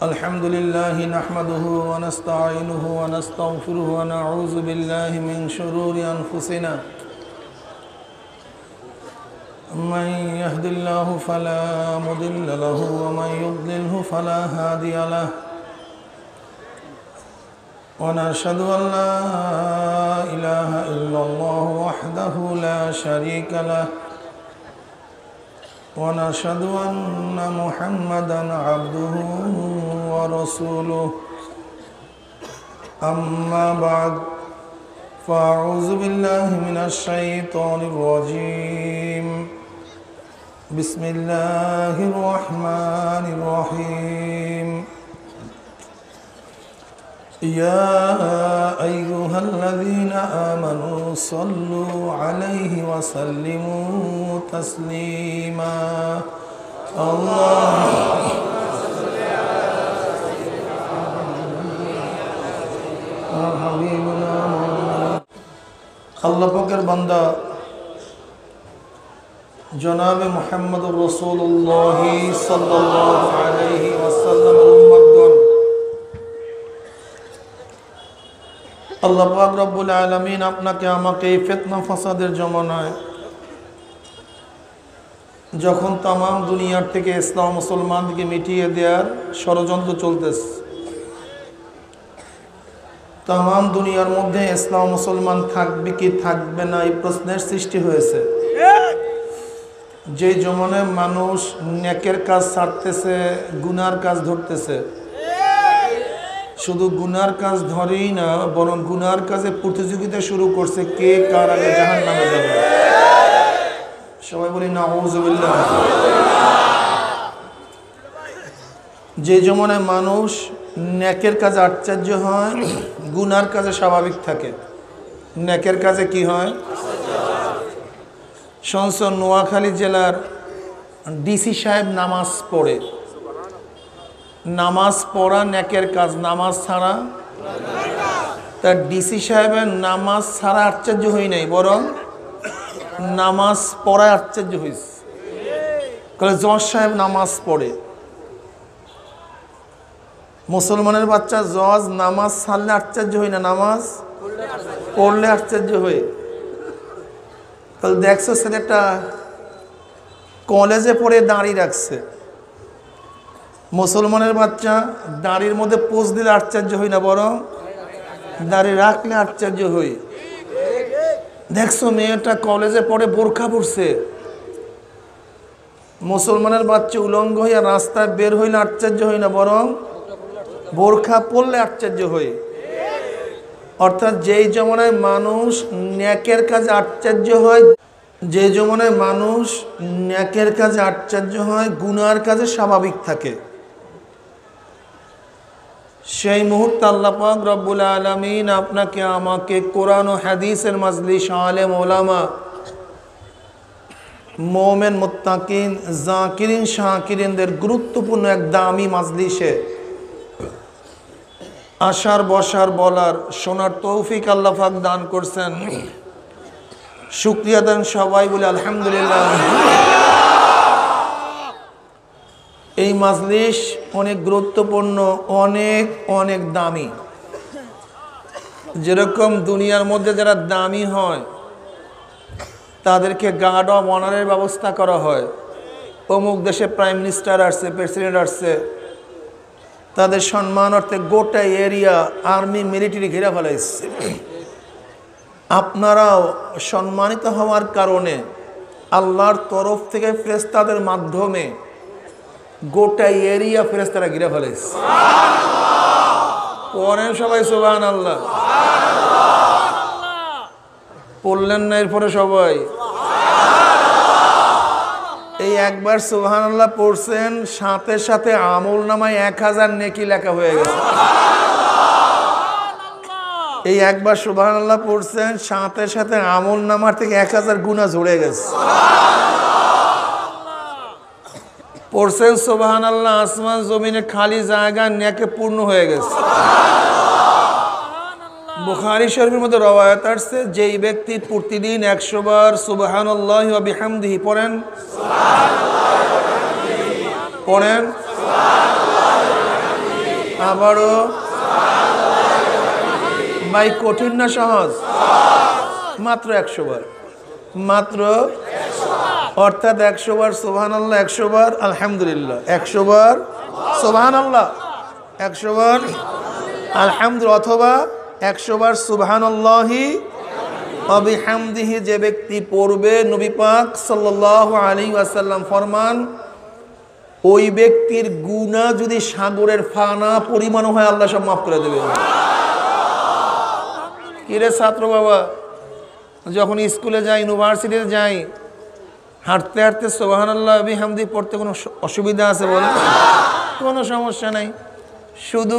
الحمد لله نحمده ونستعينه ونستغفره ونعوذ بالله من شرور أنفسنا من يهد الله فلا مضل له ومن يضلله فلا هادي له ونشهد أن لا إله إلا الله وحده لا شريك له ونشهد أن محمدا عبده ورسوله أما بعد فأعوذ بالله من الشيطان الرجيم بسم الله الرحمن الرحيم يا أيها الذين آمنوا صلوا عليه وسلموا تسليما আল্লাহ পাকের বান্দা জনাবে মুহাম্মদুর রাসূলুল্লাহ সাল্লাল্লাহু আলাইহি ওয়াসাল্লামের উম্মতগণ, আল্লাহ পাক রব্বুল আলামিন আপনাকে আমাকে এই ফিতনা ফাসাদের জমানায় যখন তাম দুনিয়ার থেকে ইসলাম মুসলমানকে মিটিয়ে দেওয়ার ষড়যন্ত্র চলতেছে, তাম দুনিয়ার মধ্যে ইসলাম মুসলমান থাকবে কি থাকবে না এই প্রশ্নের সৃষ্টি হয়েছে। যে জমানায় মানুষ নেকের কাজ ছাড়তেছে, গুনার কাজ ধরতেছে, শুধু গুনার কাজ ধরেই না বরং গুনার কাজে প্রতিযোগিতা শুরু করছে কে কার আগে জাহান্নামে যাবে। সবাই বলি নাউযুবিল্লাহ। যে জমানায় মানুষ নেকের কাজে আশ্চর্য হয়, গুনার কাজে স্বাভাবিক থাকে। নেকের কাজে কি হয়? সংসদ নোয়াখালী জেলার ডিসি সাহেব নামাজ পড়ে। নামাজ পড়া নেকের কাজ, নামাজ ছাড়া। তার ডিসি সাহেবের নামাজ ছাড়া আশ্চর্য হই নাই, বরং নামাজ পড়ায় আশ্চর্য হয়েছে। জজ সাহেব নামাজ পড়ে। মুসলমানের বাচ্চা জজ নামাজ ছাড়লে আশ্চর্য হই না, নামাজ পড়লে আশ্চর্য হয়ে। তাহলে দেখছো ছেলেটা কলেজে পড়ে দাঁড়িয়ে রাখছে। মুসলমানের বাচ্চা দাড়ির মধ্যে পোজ দিলে আশ্চর্য হই না, বরং দাড়ি রাখলে আশ্চর্য হই। দেখছো মেয়েটা কলেজে পড়ে বোরখা পরছে। মুসলমানের বাচ্চা উলঙ্গ হইয়া রাস্তায় বের হইলে আশ্চর্য হই না, বরং বোরখা পরলে আশ্চর্য হই। অর্থাৎ যেই জমানায় মানুষ নেকের কাজে আশ্চর্য হয়, যে জমানায় মানুষ নেকের কাজে আশ্চর্য হয়, গুনার কাজে স্বাভাবিক থাকে, সেই মুহূর্তে আল্লাহ পাক রব্বুল আলামিন আপনাকে আমাকে কোরআন ও হাদিসের মাজলিস, আলেম ওলামা, মুমিন মুত্তাকিন জাকিরিন শাকিরিনদের গুরুত্বপূর্ণ এক দামি মাজলিসে আসার, বসার, বলার, শোনার তৌফিক আল্লাহ পাক দান করছেন। শুকরিয়া দেন সবাই বলে আলহামদুলিল্লাহ। এই মাজলিস অনেক গুরুত্বপূর্ণ, অনেক অনেক দামি। যেরকম দুনিয়ার মধ্যে যারা দামি হয় তাদেরকে গার্ড অফ অনারের ব্যবস্থা করা হয়। অমুক দেশে প্রাইম মিনিস্টার আসছে, প্রেসিডেন্ট আসছে, তাদের সম্মানার্থে গোটা এরিয়া আর্মি মিলিটারি ঘেরা ফেলাইছে। আপনারাও সম্মানিত হওয়ার কারণে আল্লাহর তরফ থেকে ফেরেশতাদের মাধ্যমে গোটা এরিয়া ফেরেশতারা ঘিরে ফেলেছে। পড়েন সবাই সুবহানাল্লাহ। পড়লেন না এরপরে সবাই? এই একবার সুবহানাল্লাহ পড়ছেন, সাথে সাথে আমল নামায় 1000 নেকি লেখা হয়ে গেছে। এই একবার সুবহানাল্লাহ পড়ছেন, সাথে সাথে আমল নামার থেকে 1000 গুনাহ ঝরে গেছে। পড়ছেন সুবহানাল্লাহ, আসমান জমিনে খালি জায়গা নেকে পূর্ণ হয়ে গেছে। বুখারী শরীফের মধ্যে রওয়ায়াত আছে, যেই ব্যক্তি প্রতিদিন 100 বার সুবহানাল্লাহি ওয়া বিহামদিহি পড়েন, সুবহানাল্লাহি ওয়া বিহামদিহি পড়েন, সুবহানাল্লাহি ওয়া বিহামদিহি আবারও। ভাই কঠিন না সহজ? মাত্র 100 বার, মাত্র, অর্থাৎ 100 বার সুবহানাল্লাহ, 100 বার আলহামদুলিল্লাহ, 100 বার সুবহানাল্লাহ, 100 বার আলহামদুলিল্লাহ, অথবা 100 বার সুবহানাল্লাহি ওয়া বিহামদিহি যে ব্যক্তি পড়বে, নবী পাক সাল্লাল্লাহু আলাইহি ওয়াসাল্লাম ফরমান, ওই ব্যক্তির গুনাহ যদি সাগরের ফানা পরিমাণ হয় আল্লাহ সব মাফ করে দেবে। কিরে ছাত্র বাবা, যখন স্কুলে যাই, ইউনিভার্সিটিতে যাই, হাঁটতে হাঁটতে সুবহানাল্লাহ ওয়া বিহামদিহি পড়তে কোনো অসুবিধা আছে বলে? কোনো সমস্যা নাই, শুধু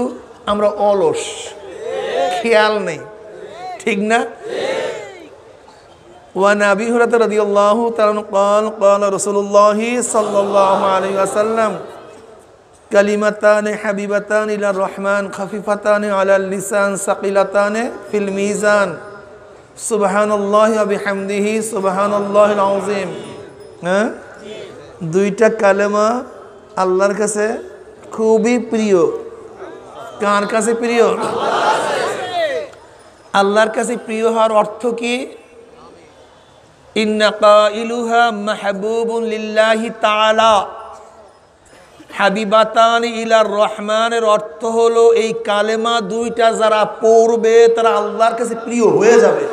আমরা অলস, খেয়াল নেই, ঠিক না? وعن أبي هريرة رضي الله تعالى عنه قال قال رسول الله صلى الله عليه وسلم كلمتان حبيبتان إلى الرحمن خفيفتان على اللسان ثقيلتان في الميزان سبحان الله وبحمده سبحان الله العظيم। হ্যাঁ, দুইটা কালেমা আল্লাহর কাছে খুবই প্রিয়। কার কাছে প্রিয়? আল্লাহর কাছে প্রিয় হওয়ার অর্থ কি? ইন্না কাইলুহা মাহবুবুন লিল্লাহি তাআলা হাবিবাতান ইলার রহমানের অর্থ হলো এই কালেমা দুইটা যারা পড়বে তারা আল্লাহর কাছে প্রিয় হয়ে যাবে।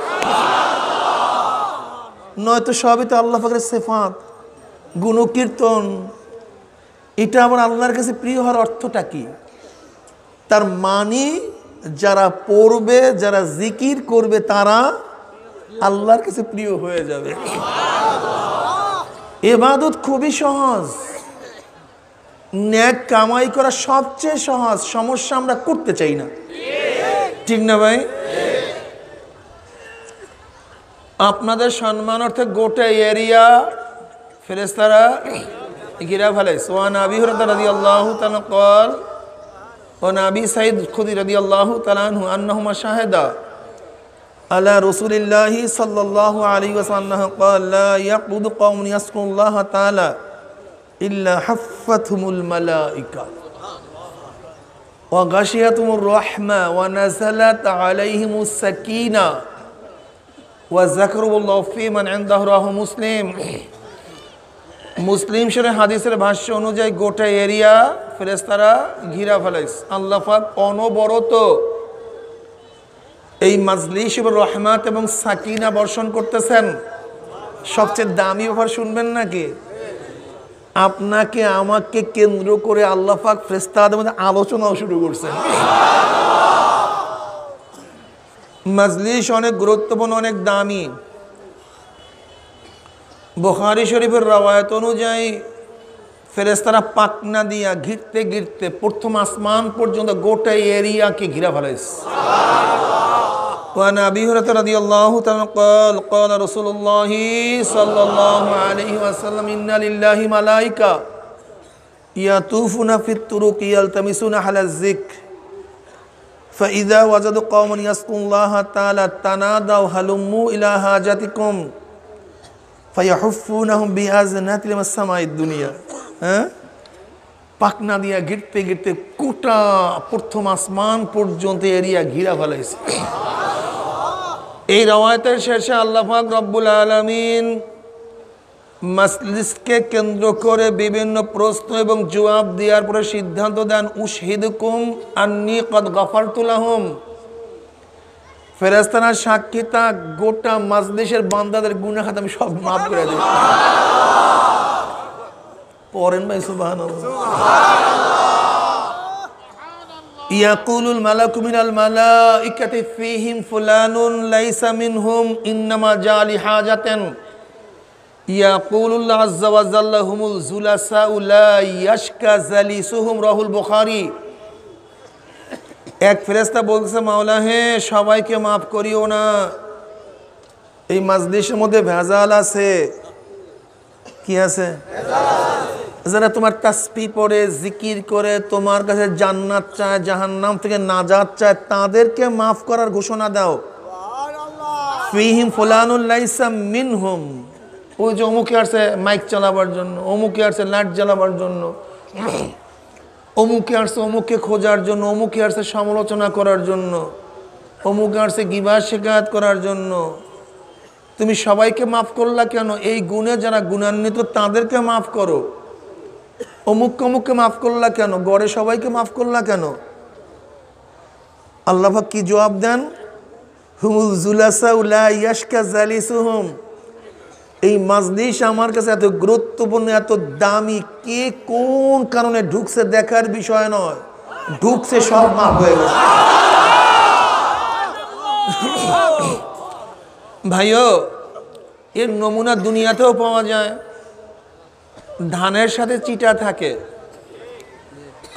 নয়তো সবই তো আল্লাহ পাকের সিফাত, গুণকীর্তন, এটা আবার আল্লাহর কাছে প্রিয় হওয়ার অর্থটা কি? তার মানে যারা পড়বে, যারা জিকির করবে তারা আল্লাহর কাছে প্রিয় হয়ে যাবে। ইবাদত খুবই সহজ, নেক কামাই করা সবচেয়ে সহজ, সমস্যা আমরা করতে চাই না, ঠিক না ভাই? আপনাদের সম্মানার্থে গোটা এরিয়া ফেরেশতারা ঘিরা ফেলেছে। ওয়ান আবি হুরায়রা রাদিয়াল্লাহু তাআলা قال ওয়ান আবি সাঈদ খুদরি রাদিয়াল্লাহু তাআলা আনহু আন্নাহুমা শাহাদা আলা রাসূলিল্লাহি সাল্লাল্লাহু আলাইহি ওয়াসাল্লাম قال لا يقعد قوم يذكرون الله تعالى إلا حفتهم الملائكة وغشيتهم الرحمة ونزلت عليهم السكينة وذكروا الله في من عنده رواه مسلم। মুসলিম শরীফ হাদিসের ভাষ্য অনুযায়ী গোটা এরিয়া ফেরেশতারা ঘিরা ফেলাইছে। আল্লাহ পাক অনবরত এই মাজলিসে রহমত এবং সাকিনা বর্ষণ করতেছেন। সবচেয়ে দামি ব্যাপার শুনবেন নাকি? আপনাকে আমাকে কেন্দ্র করে আল্লাহ পাক ফেরেশতাদের মধ্যে আলোচনাও শুরু করছেন। মাজলিস অনেক গুরুত্বপূর্ণ, অনেক দামি। বুখারী শরীফের রওয়ায়াত অনুযায়ী ফেরেশতারা পাকনা দিয়া ঘিরতে ঘিরতে প্রথম আসমান পর্যন্ত গোটা এরিয়াকে ঘিরা ফেলাইছে। وعن أبي هريرة رضي الله تعالى قال قال رسول الله صلى الله عليه وسلم إن لله ملائكة يطوفون في الطرق يلتمسون أهل الذكر فإذا وجدوا قوما يذكرون الله تعالى تنادوا هلموا إلى حاجتكم فيحفونهم بأذنات من السماء الدنيا। পাকনা দিয়া ঘিরতে ঘিরতে কোটা প্রথম আসমান পর্যন্ত এরিয়া ঘিরা ফেলাইছে। এই রওয়ায়াতের শেষে আল্লাহ পাক রব্বুল আলামিন মাজলিসকে কেন্দ্র করে বিভিন্ন প্রশ্ন এবং জবাব দেওয়ার পরে সিদ্ধান্ত দেন, উশহিদুকুম আন্নী কদ গফারতু লাহুম। ফেরেশতারা সাক্ষী থাক, গোটা মাজলিসের বান্দাদের গুনাহ খাতা আমি সব মাফ করে দেব। পড়েন ভাই সুবহানাল্লাহ। ইয়াকুলুল মালাকু মিনাল মালাইকাতি ফীহিম ফুলানুন লাইসা মিনহুম ইন্নামা জালি হাজাতান ইয়াকুলুল্লাহু আযজা ওয়া জাল্লা হুমুল জুলাসাউ লা ইয়াশকা জালিসুহুম রাহুল বুখারী। এক ফেরেশতা বলছে, মাওলা হে সবাইকে মাফ করিও না, এই মাজলিসের মধ্যে ভেজাল আছে। কি আছে? যারা তোমার তাসবিহ পড়ে জিকির করে তোমার কাছে জান্নাত চায়, জাহান্নাম থেকে নাজাত চায়, তাদেরকে মাফ করার ঘোষণা দাও। ফীহিম ফুলানুন লাইসা মিনহুম, ওই যে অমুকে আসছে মাইক চালাবার জন্য, অমুকে আসছে লাইট জ্বালাবার জন্য, অমুকে আসছে অমুককে খোঁজার জন্য, অমুকে আসছে সমালোচনা করার জন্য, অমুকে আসছে গিবত শিকায়ত করার জন্য। তুমি সবাইকে মাফ করলা কেন? এই গুণে যারা গুণান্বিত তাদেরকে মাফ করো। অমুককে মাফ করলা কেন? গড়ে সবাইকে মাফ করলা কেন? আল্লাহ পাক কি জবাব দেন? হুমুল জুলাসা লা ইয়াশকা জালিসুহুম। এই মাজলিস আমার কাছে এত গুরুত্বপূর্ণ, এত দামি, কে কোন কারণে ঢুকছে দেখার বিষয় নয়, ঢুকছে সব মাফ হয়ে গেছে। ভাইও, এর নমুনা দুনিয়াতেও পাওয়া যায়। ধানের সাথে চিটা থাকে,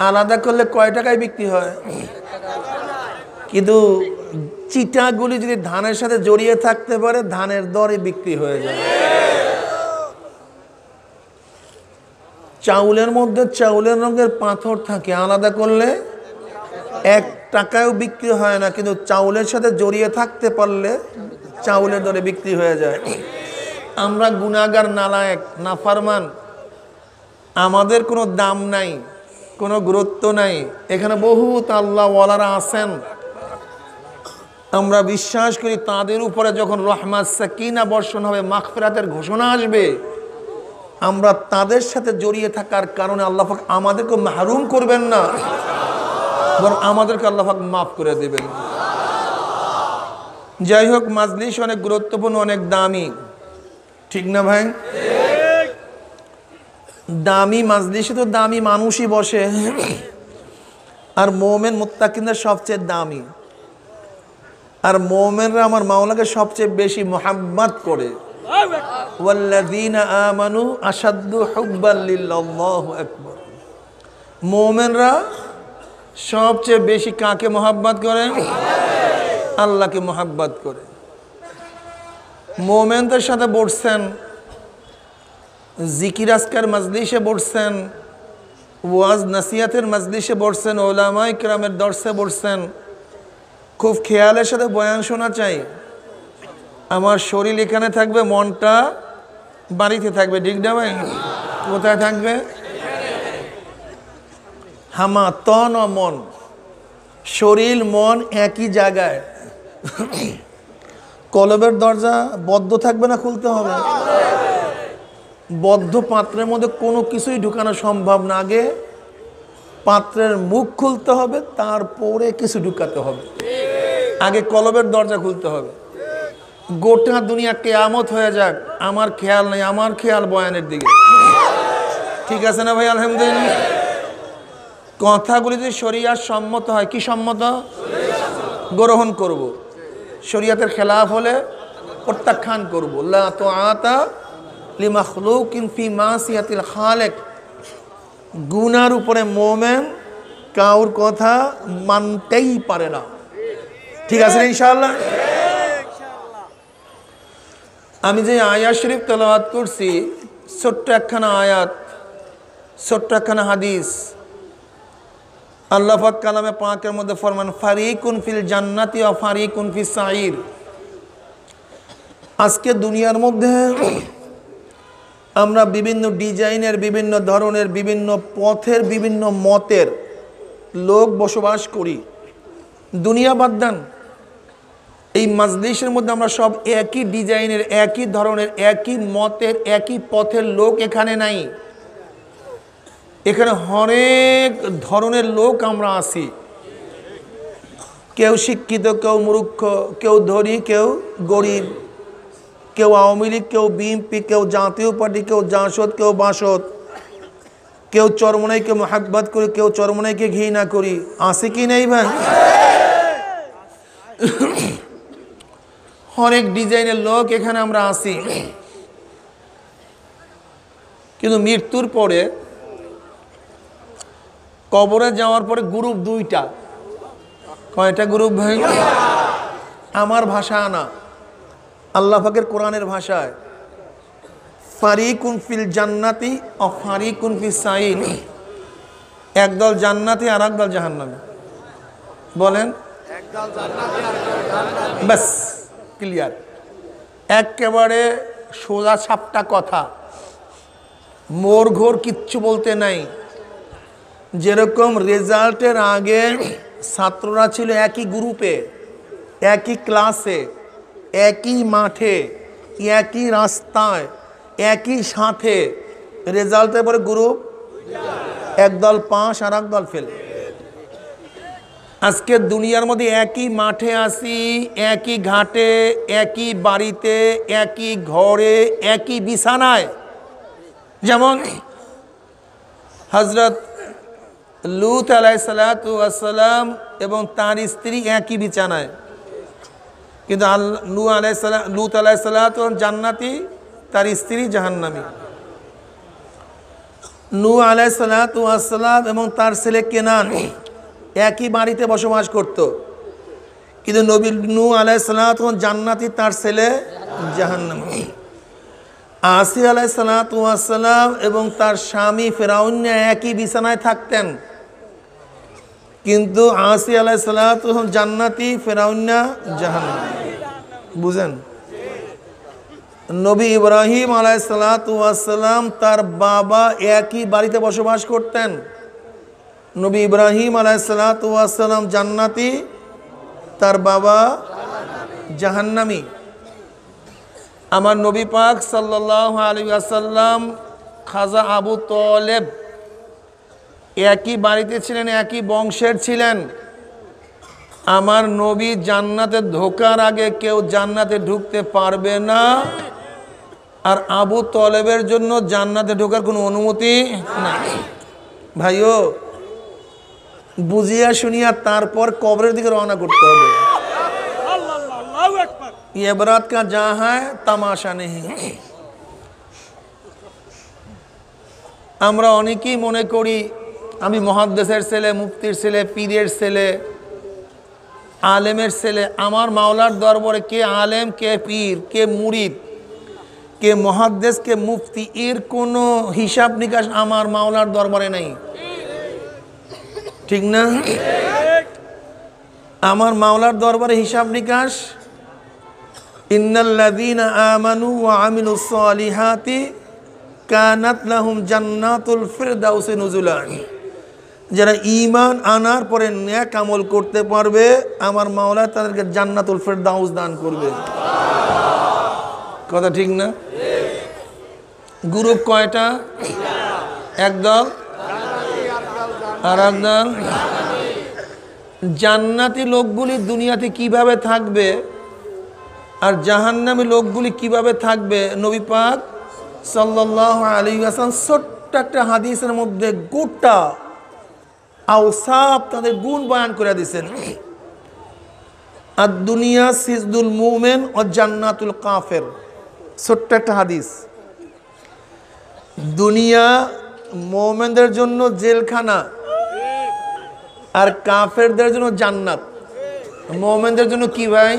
আলাদা করলে কয় টাকায় বিক্রি হয়? কিন্তু চিটাগুলি যদি ধানের সাথে জড়িয়ে থাকতে পারে, ধানের দরে বিক্রি হয়ে যায়। চাউলের মধ্যে চাউলের রঙের পাথর থাকে, আলাদা করলে 1 টাকায়ও বিক্রি হয় না, কিন্তু চাউলের সাথে জড়িয়ে থাকতে পারলে চাউলের দরে বিক্রি হয়ে যায়। আমরা গুনাহগার, নালায়েক, নাফরমান, আমাদের কোনো দাম নাই, কোনো গুরুত্ব নাই। এখানে বহুত আল্লাহওয়ালারা আছেন, আমরা বিশ্বাস করি তাদের উপরে যখন রহমত সাকিনা বর্ষণ হবে, মাগফিরাতের ঘোষণা আসবে, আমরা তাদের সাথে জড়িয়ে থাকার কারণে আল্লাহ পাক আমাদেরকে মাহরুম করবেন না, বরং আমাদেরকে আল্লাহ পাক মাফ করে দেবেন। যাই হোক, মাজলিস অনেক গুরুত্বপূর্ণ, অনেক দামি, ঠিক না ভাই? দামি মাজলিসে তো দামি মানুষই বসে, আর মোমেন মুত্তাকিনরা সবচেয়ে দামি। আর মোমেনরা আমার মাওলাকে সবচেয়ে বেশি মুহাব্বত করে। ওয়াল্লাযীনা আমানু আশাদ্দু হুব্বান লিল্লাহ, আল্লাহু আকবার। মোমেনরা সবচেয়ে বেশি কাকে মুহাব্বত করে? আল্লাহকে মুহাব্বত করে। মোমেনদের সাথে বসছেন, জিকির আজকার মাজলিসে বসছেন, ওয়াজ নাসিহাতের মাজলিসে বসছেন, উলামায়ে কেরামের দরসে বসছেন, খুব খেয়ালের সাথে বয়ান শোনা চাই। আমার শরীর এখানে থাকবে, মনটা বাড়িতে থাকবে, ঠিক না ভাই? কোথায় থাকবে? হামা তন ও মন, শরীর মন একই জায়গায়। কলবের দরজা বদ্ধ থাকবে না, খুলতে হবে? বদ্ধ পাত্রের মধ্যে কোনো কিছুই ঢুকানো সম্ভব না। আগে পাত্রের মুখ খুলতে হবে, তারপরে কিছু ঢুকাতে হবে। আগে কলবের দরজা খুলতে হবে। গোটা দুনিয়া কিয়ামত হয়ে যাক, আমার খেয়াল নেই, আমার খেয়াল বয়ানের দিকে, ঠিক আছে না ভাই? আলহামদুলিল্লাহ। কথাগুলি যদি শরিয়াত সম্মত হয়, কি সম্মত? গ্রহণ করব। শরিয়াতের খেলাফ হলে প্রত্যাখ্যান করব। লা তুআতা লিমাখলুকিন ফি মাসিয়াতিল খালিক। গুনার উপরে মোমেন কাউর কথা মানতেই পারে না, ঠিক আছে ইনশাআল্লাহ? আমি যে আয়াত শরীফ তেলাওয়াত করছি, ছোট্ট একখানা আয়াত, ছোট্ট একখানা হাদিস। আল্লাহ পাক কালামে পাকের মধ্যে ফরমান, ফারিকুন ফিল জান্নাতি ওয়া ফারিকুন ফিস সাঈর। আজকে দুনিয়ার মধ্যে আমরা বিভিন্ন ডিজাইনের, বিভিন্ন ধরনের, বিভিন্ন পথের, বিভিন্ন মতের লোক বসবাস করি। দুনিয়া বাদ দেন, এই মাজলিসের মধ্যে আমরা সব একই ডিজাইনের, একই ধরনের, একই মতের, একই পথের লোক এখানে নাই। এখানে অনেক ধরনের লোক আমরা আছি। কেউ শিক্ষিত, কেউ মূর্খ, কেউ ধনী, কেউ গরিব, কেউ আওয়ামী লীগ, কেউ বিএনপি, কেউ জাতীয় পার্টি, কেউ জাসদ, কেউ বাসদ, কেউ চরমনাইকে মুহাব্বত করি, কেউ চরমনাইকে ঘৃণা করি। আছে কি নেই ভাই? অনেক ডিজাইনের লোক এখানে আমরা আছি। কিন্তু মৃত্যুর পরে, কবরে যাওয়ার পরে গ্রুপ দুইটা। কয়টা গ্রুপ ভাই? আমার ভাষা না, আল্লাহ পাকের কোরআনের ভাষায়, ফারিকুন ফিল জান্নাতি ও ফারিকুন ফিস সাঈর। একদল জান্নাতি আর একদল জাহান্নামী। বলেন, বাস ক্লিয়ার, একেবারে সোজা সাপটা কথা, মোর ঘোর কিচ্ছু বলতে নাই। যেরকম রেজাল্টের আগে ছাত্ররা ছিল একই গ্রুপে, একই ক্লাসে, একই মাঠে, একই রাস্তায়, একই সাথে, রেজাল্টের পরে গ্রুপ একদল পাস আর একদল ফেল। আজকে দুনিয়ার মধ্যে একই মাঠে আসি, একই ঘাটে, একই বাড়িতে, একই ঘরে, একই বিছানায়। যেমন হযরত লূত আলাইহিসসালাতু ওয়াসসালাম এবং তার স্ত্রী একই বিছানায়, কিন্তু লূত আলাইহিসসালাতু জান্নাতি, তার স্ত্রী জাহান্নামী। নূহ আলাইহিসসালাতু ওয়াসসালাম এবং তার ছেলে কেনান একই বাড়িতে বসবাস করত, কিন্তু নবী নূহ আলাইহিসসালাতু জান্নাতি, তার ছেলে জাহান্নামী। আসি আলাইহিসসালাতু ওয়াসসালাম এবং তার স্বামী ফিরআউন একই বিছানায় থাকতেন, কিন্তু আসি আলাইহিসসালাতু জান্নাতি, ফিরআউন জাহান্নামী। বুঝেন? নবী ইব্রাহিম আলাইহিসসালাতু ওয়াসসালাম তার বাবা একই বাড়িতে বসবাস করতেন, নবী ইব্রাহিম আলাইহিসসালাতু ওয়াসসালাম জান্নাতি, তার বাবা জাহান্নামী। আমার নবী পাক সাল্লাল্লাহু আলাইহি ওয়াসাল্লাম খাজা আবু তালেব একই বাড়িতে ছিলেন, একই বংশের ছিলেন। আমার নবী জান্নাতে ঢোকার আগে কেউ জান্নাতে ঢুকতে পারবে না, আর আবু তালেবের জন্য জান্নাতে ঢোকার কোনো অনুমতি নাই। ভাইও, বুঝিয়া শুনিয়া তারপর কবরের দিকে রওনা করতে হবে। ইবরাত কা যা হ্যায় তামাশা নেই। আমরা অনেকেই মনে করি আমি মুহাদ্দিসের ছেলে, মুফতির ছেলে, পীরের ছেলে, আলেমের ছেলে। আমার মাওলার দরবারে কে আলেম, কে পীর, কে মুরিদ, কে মুহাদ্দিস, কে মুফতি, এর কোনো হিসাব নিকাশ আমার মাওলার দরবারে নাই। ঠিক না? আমার মাওলার দরবারে হিসাব নিকাশ, ইন্নাল্লাযীনা আমানু ওয়া আমিলুস সালিহাতি কানাত লাহুম জান্নাতুল ফিরদাউসি নুজুলা। যারা ঈমান আনার পরে নেক আমল করতে পারবে, আমার মাওলা তাদেরকে জান্নাতুল ফিরদাউস দান করবে। কথা ঠিক না? গ্রুপ কয়টা? একদল আর একদল। জান্নাতি লোকগুলি দুনিয়াতে কিভাবে থাকবে আর জাহান্নামী লোকগুলি কিভাবে থাকবে, নবী পাক সাল্লাল্লাহু আলাইহি ওয়াসাল্লাম ছোট্ট একটা হাদিসের মধ্যে গোটা আওসাফ, তাদের গুণ বয়ান করে দিয়েছেন। আর দুনিয়া সিজদুল মুমিন ও জান্নাতুল কাফের, ছোট্ট একটা হাদিস। দুনিয়া মুমিনদের জন্য জেলখানা আর কাফেরদের জন্য জান্নাত। মুমিনদের জন্য কি ভাই?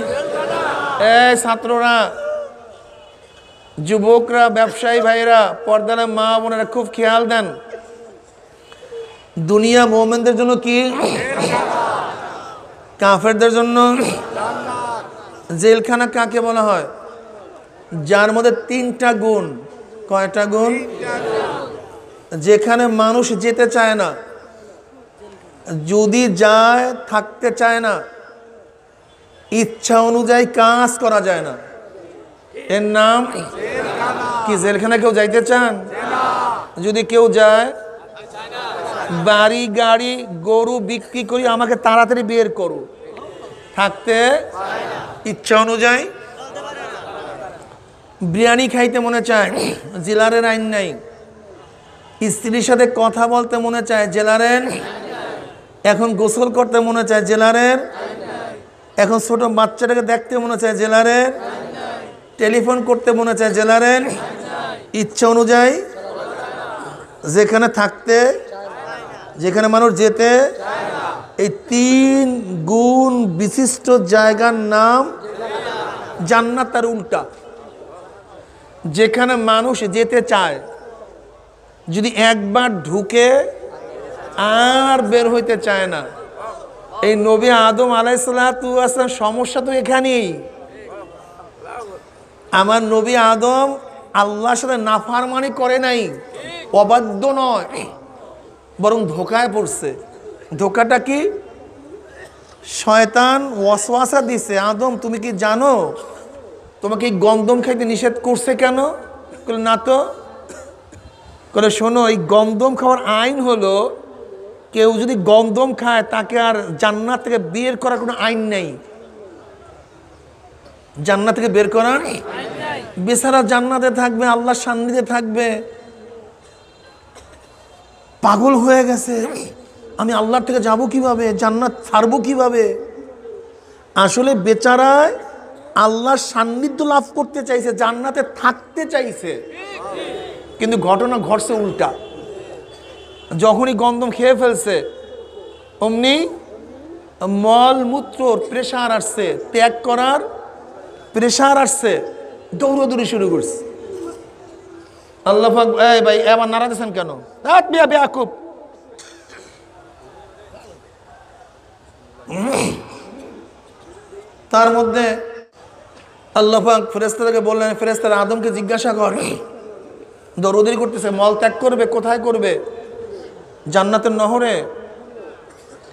ছাত্ররা, যুবকরা, ব্যবসায়ী ভাইরা, পর্দার মা বোনেরা খুব খেয়াল দেন। দুনিয়া মুমিনদের জন্য কি? কাফেরদের জন্য জেলখানা। কাকে বলা হয়? যার মধ্যে তিনটা গুণ। কয়টা গুণ? যেখানে মানুষ যেতে চায় না, যদি যায় থাকতে চায় না, ইচ্ছা অনুযায়ী কাজ করা যায় না, এর নাম কি? জেলখানা। কেউ যাইতে চান? যদি কেউ যায়, বাড়ি গাড়ি গরু বিক্রি করি আমাকে তাড়াতাড়ি বের করো, থাকতে ইচ্ছা অনুযায়ী। বিরিয়ানি খাইতে মনে চায়, জেলারের আইন নাই। স্ত্রীর সাথে কথা বলতে মনে চায়, জেলারের। এখন গোসল করতে মনে চায়, জেলারের। এখন ছোট বাচ্চাটাকে দেখতে মনে চায়, জেলারের। টেলিফোন করতে মনে চায়, জেলারের। ইচ্ছা অনুযায়ী যেখানে থাকতে, যেখানে মানুষ যেতে, এই তিন গুণ বিশিষ্ট জায়গার নাম জান্নাত। তার উল্টা, যেখানে মানুষ যেতে চায়, যদি একবার ঢুকে আর বের হইতে চায় না। এই নবী আদম আলাইহিসসালাতু ওয়াসসালাম সমস্যা তো এখানেই। আমার নবী আদম আল্লাহর সাথে নাফরমানি করে নাই, অবাধ্য নয়। বরং ধোকায় পড়ছে। ধোকাটা কি? শয়তান ওয়াসওয়াসা দিছে, আদম তুমি কি জানো তোমাকে এই গন্ধম খাইতে নিষেধ করছে কেন? না তো। করে শোনো, এই গন্ধম খাওয়ার আইন হলো কেউ যদি গন্ধম খায় তাকে আর জান্নাত থেকে বের করার কোনো আইন নেই। জান্নাত থেকে বের করার বেচারা জান্নাতে থাকবে, আল্লাহর সান্নিধ্যে থাকবে। পাগল হয়ে গেছে, আমি আল্লাহর থেকে যাব কিভাবে, জান্নাত ছাড়বো কিভাবে? আসলে বেচারায় আল্লাহর সান্নিধ্য লাভ করতে চাইছে, জান্নাতে থাকতে চাইছে, কিন্তু ঘটনা ঘটছে উল্টা। যখনই গন্ধম খেয়ে ফেলছে অমনি মলমূত্রর প্রেশার আসছে, ত্যাগ করার প্রেশার আসছে, দৌড়াদৌড়ি শুরু করছে। আল্লাহ পাক, এই ভাই এবার নাড়া দিয়েছেন কেন? খুব তার মধ্যে আল্লাহ পাক ফেরেশতাকে বললেন, ফেরেশতারা আদমকে জিজ্ঞাসা কর, দৌড়াদৌড়ি করতেছে, মল ত্যাগ করবে, কোথায় করবে? জান্নাতের নহরে,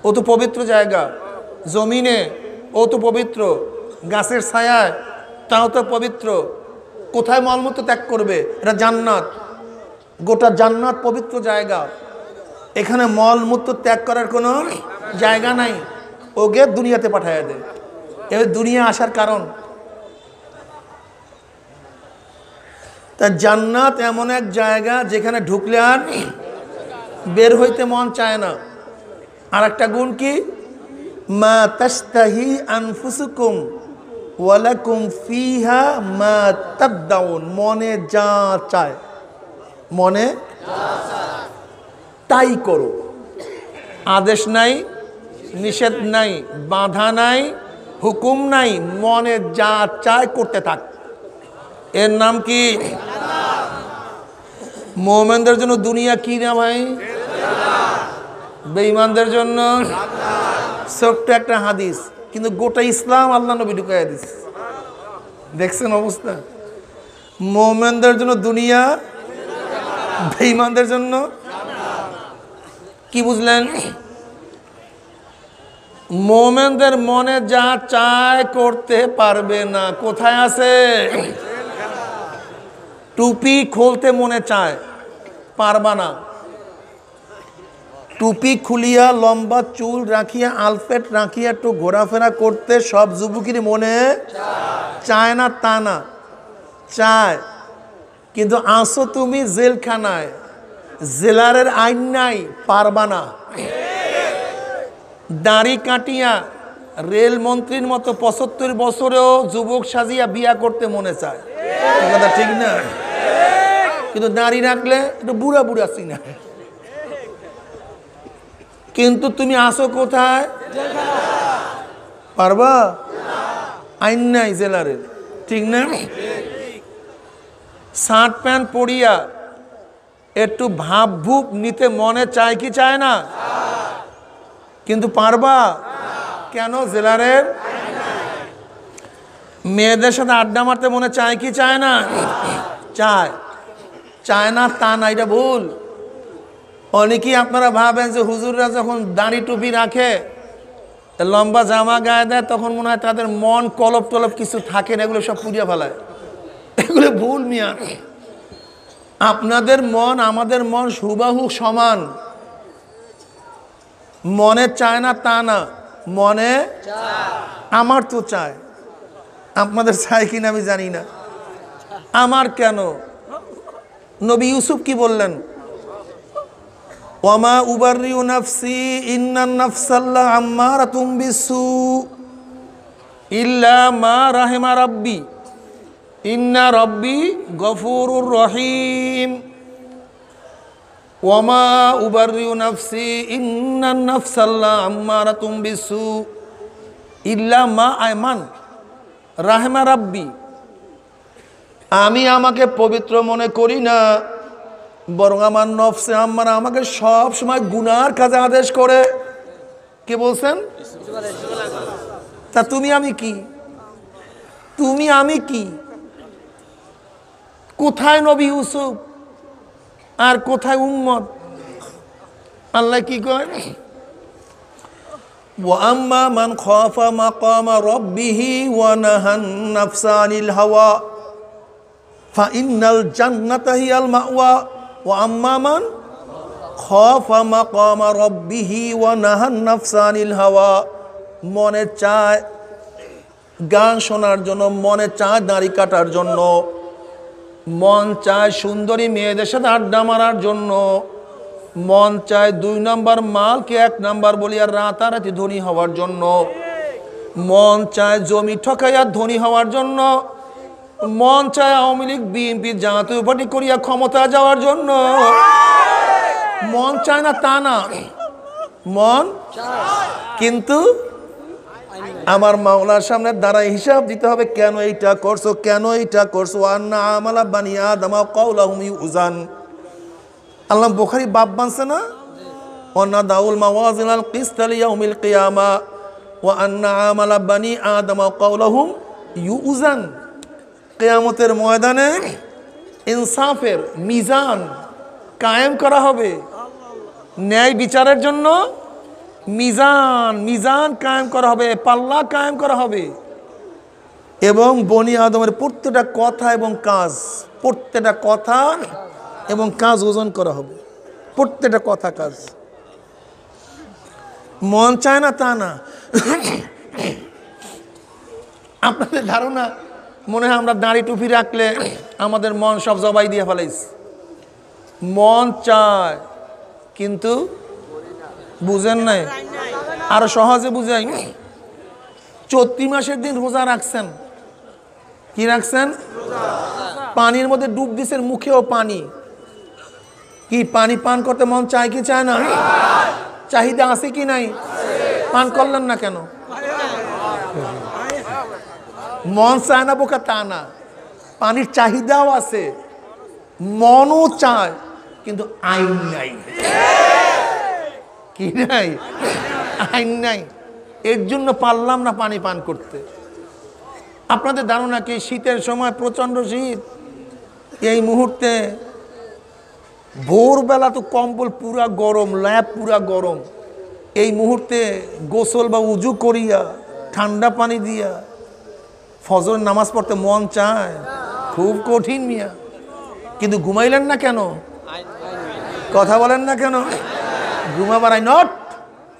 ও তো পবিত্র জায়গা। জমিনে, ও তো পবিত্র। গাছের ছায়ায়, তাও তো পবিত্র। কোথায় মলমূত্র ত্যাগ করবে? এটা জান্নাত, গোটা জান্নাত পবিত্র জায়গা, এখানে মলমূত্র ত্যাগ করার কোনো জায়গা নাই। ওকে দুনিয়াতে পাঠায় দেয়। এবার দুনিয়া আসার কারণ, তা জান্নাত এমন এক জায়গা যেখানে ঢুকলে আর বের হইতে মন চায় না। আর একটা গুণ কি? মা তাশতাহি আনফুসুকুম ওয়ালাকুম ফিহা মা তাদদাউন, মনে যা চায়, মনে তাই করো। আদেশ নাই, নিষেধ নাই, বাধা নাই, হুকুম নাই, মনে যা চায় করতে থাক। এর নাম কি? মুমিনদের জন্য দুনিয়া কি না ভাই? বেঈমানদের জন্য ছোট্ট একটা হাদিস, কিন্তু গোটা ইসলাম আল্লাহ নবী ঢুকাইয়া দিস। দেখছেন অবস্থা? মুমিনদের জন্য দুনিয়া, বেঈমানদের জন্য কি বুঝলেন? মুমিনদের মনে যা চায় করতে পারবে না। কোথায় আছে? টুপি খুলতে মনে চায়, পারবা না। টুপি খুলিয়া লম্বা চুল রাখিয়া আলফেট রাখিয়া একটু ঘোরাফেরা করতে সব যুবকের মনে চায় না, তা না, চায়। কিন্তু আসো তুমি জেলখানায়, জেলারের আইন নাই, পারবা না। দাড়ি কাটিয়া রেল মন্ত্রীর মতো ৭৫ বছরেও যুবক সাজিয়া বিয়া করতে মনে চায়, কথা ঠিক না? কিন্তু দাড়ি রাখলে একটু বুড়া বুড়া চিনা। কিন্তু তুমি আসো কোথায়? পারবা? আইন নাই জেলারের, ঠিক না? শার্ট প্যান্ট পরিয়া একটু ভাব ভুপ নিতে মনে চায় কি চায় না? কিন্তু পারবা? কেন? জেলারের। মেয়েদের সাথে আড্ডা মারতে মনে চায় কি চায় না? চায়। চায় না তা না, এটা ভুল। অনেকেই আপনারা ভাবেন যে হুজুররা যখন দাড়ি টুপি রাখে, লম্বা জামা গায়ে দেয়, তখন মনে হয় তাদের মন কলপ টলপ কিছু থাকে না, এগুলো সব পুড়িয়ে ফেলায়। এগুলো ভুল মিয়া। আপনাদের মন আমাদের মন হুবাহু সমান। মনে চায় না তা না, মনে আমার তো চায়। আপনাদের চায় কিনা আমি জানি না। আমার কেন? নবী ইউসুফ কি বললেন? ওয়ামা উবাররিউ নাফসি ইন্নান নাফসাল্লা আম্মারাতুম বিসু ইল্লা মা রাহিমা রাব্বি ইন্না রাব্বি গফুরুর রহিম। ওয়ামা উবাররিউ নাফসি ইন্নান নাফসাল্লা আম্মারাতুম বিসু ইল্লা মা আয়মান রাহিমা রাব্বি। আমি আমাকে পবিত্র মনে করি না, বরং আমার নফসে আম্মারা আমাকে সব সময় গুনার কাজে আদেশ করে। কে বলছেন? তা তুমি আমি কি? তুমি আমি কি? কোথায় নবী ইউসুফ আর কোথায় উম্মত? আল্লাহ কি কয়, ওয়া আম্মা মান খাফা মাকামা রাব্বিহি ওয়া নাহান নাফসা আনিল হাওয়া ফা ইন্নাল জান্নাতা হিয়াল মাওয়া। ওয়া আম্মা মান খাফা মাকামা রাব্বিহি ওয়া নাহান নাফসা আনিল হাওয়া, মনে চায় গান শোনার জন্য, মনে চায় দাড়ি কাটার জন্য, মন চায় সুন্দরী মেয়েদের সাথে আড্ডা মারার জন্য, মন চায় 2 নম্বর মালকে 1 নম্বর বলিয়া রাতারাতি ধনী হওয়ার জন্য, মন চায় জমি ঠকাইয়া ধনী হওয়ার জন্য, মন চায় আওয়ামী লীগ বিএনপি জাতীয় পার্টি করিয়া ক্ষমতা যাওয়ার জন্য। মন চায় না তা না, মন কিন্তু আমার মাওলার সামনে দাঁড়ায় হিসাব দিতে হবে, কেন এইটা করছো, কেন এইটা করছো। আন্না আমালা বানি আদম কাওলাহুম ইউজান। আল্লাহ বুখারী বাব বানছে না, ওয়ান্না দাউল মাওয়াজিনাল কিসত লিয়াউমিল কিয়ামা ওয়া আন্না আমালা বানি আদম কাওলাহুম ইউজান। কিয়ামতের ময়দানে ইনসাফের মিজান কায়েম করা হবে, ন্যায় বিচারের জন্য মিজান কায়েম করা হবে, পাল্লা কায়েম করা হবে, এবং বনি আদমের প্রত্যেকটা কথা এবং কাজ, প্রত্যেকটা কথা এবং কাজ ওজন করা হবে, প্রত্যেকটা কথা কাজ। মন চায় না তা না। আপনাদের ধারণা মনে হয় আমরা দাড়ি টুপি রাখলে আমাদের মন সব জবাই দিয়ে ফেলাইছে। মন চায় কিন্তু বুঝেন নাই, আরো সহজে বুঝাই। 34 মাসের দিন রোজা রাখছেন, কি রাখছেন? পানির মধ্যে ডুব দিছেন, মুখেও পানি, কি পানি পান করতে মন চায় কি চায় না? চাহিদা আছে কি নাই? পান করলেন না কেন? মন চায় না বোকা তা না, পানির চাহিদাও আছে, মনও চায়, কিন্তু আইন নাই। কি নাই? আইন নাই, এর জন্য পারলাম না পানি পান করতে। আপনাদের ধারণা কি শীতের সময় প্রচন্ড শীত, এই মুহূর্তে ভোরবেলা তো কম্বল পুরা গরম, ল্যাব পুরা গরম, এই মুহূর্তে গোসল বা উজু করিয়া ঠান্ডা পানি দিয়া ফজর নামাজ পড়তে মন চায়? খুব কঠিন মিয়া। কিন্তু ঘুমাইলেন না কেন? কথা বলেন না কেন? ঘুমাবার আইন নট,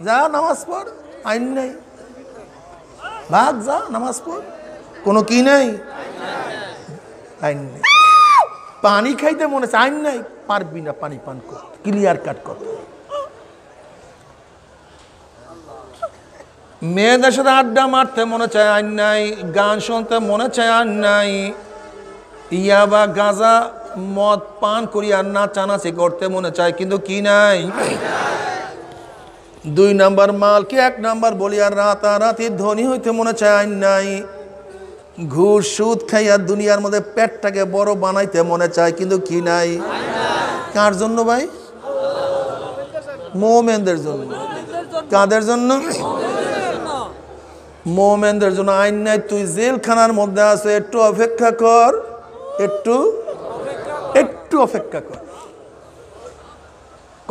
যা নামাজ পড়, আইন নাই, ভাগ যা নামাজ পড়, কোনো কি নাই, আইন নেই। পানি খাইতে মনে চায়, আইন নাই, পারবি না পানি পান কর, ক্লিয়ার কাট কর। মেয়েদের সাথে আড্ডা মারতে মনে চায়, আইন নাই। গান শুনতে মনে চায়, আইন নাই। ইয়াবা গাঁজা মদ পান করিয়া নাচানাচি করতে মনে চায়, কিন্তু কি নাই? 2 নম্বর মালকে 1 নম্বর বলিয়া রাতারাতি ধনী হইতে মনে চায়, আইন নাই। ঘুষ সুদ খাইয়া দুনিয়ার মধ্যে পেটটাকে বড় বানাইতে মনে চায়, কিন্তু কি নাই? কার জন্য ভাই? মুমিনদের জন্য। কাদের জন্য? মুমিনদের জন্য। আইন নাই, তুই জেলখানার মধ্যে আছে, একটু অপেক্ষা কর, একটু অপেক্ষা কর।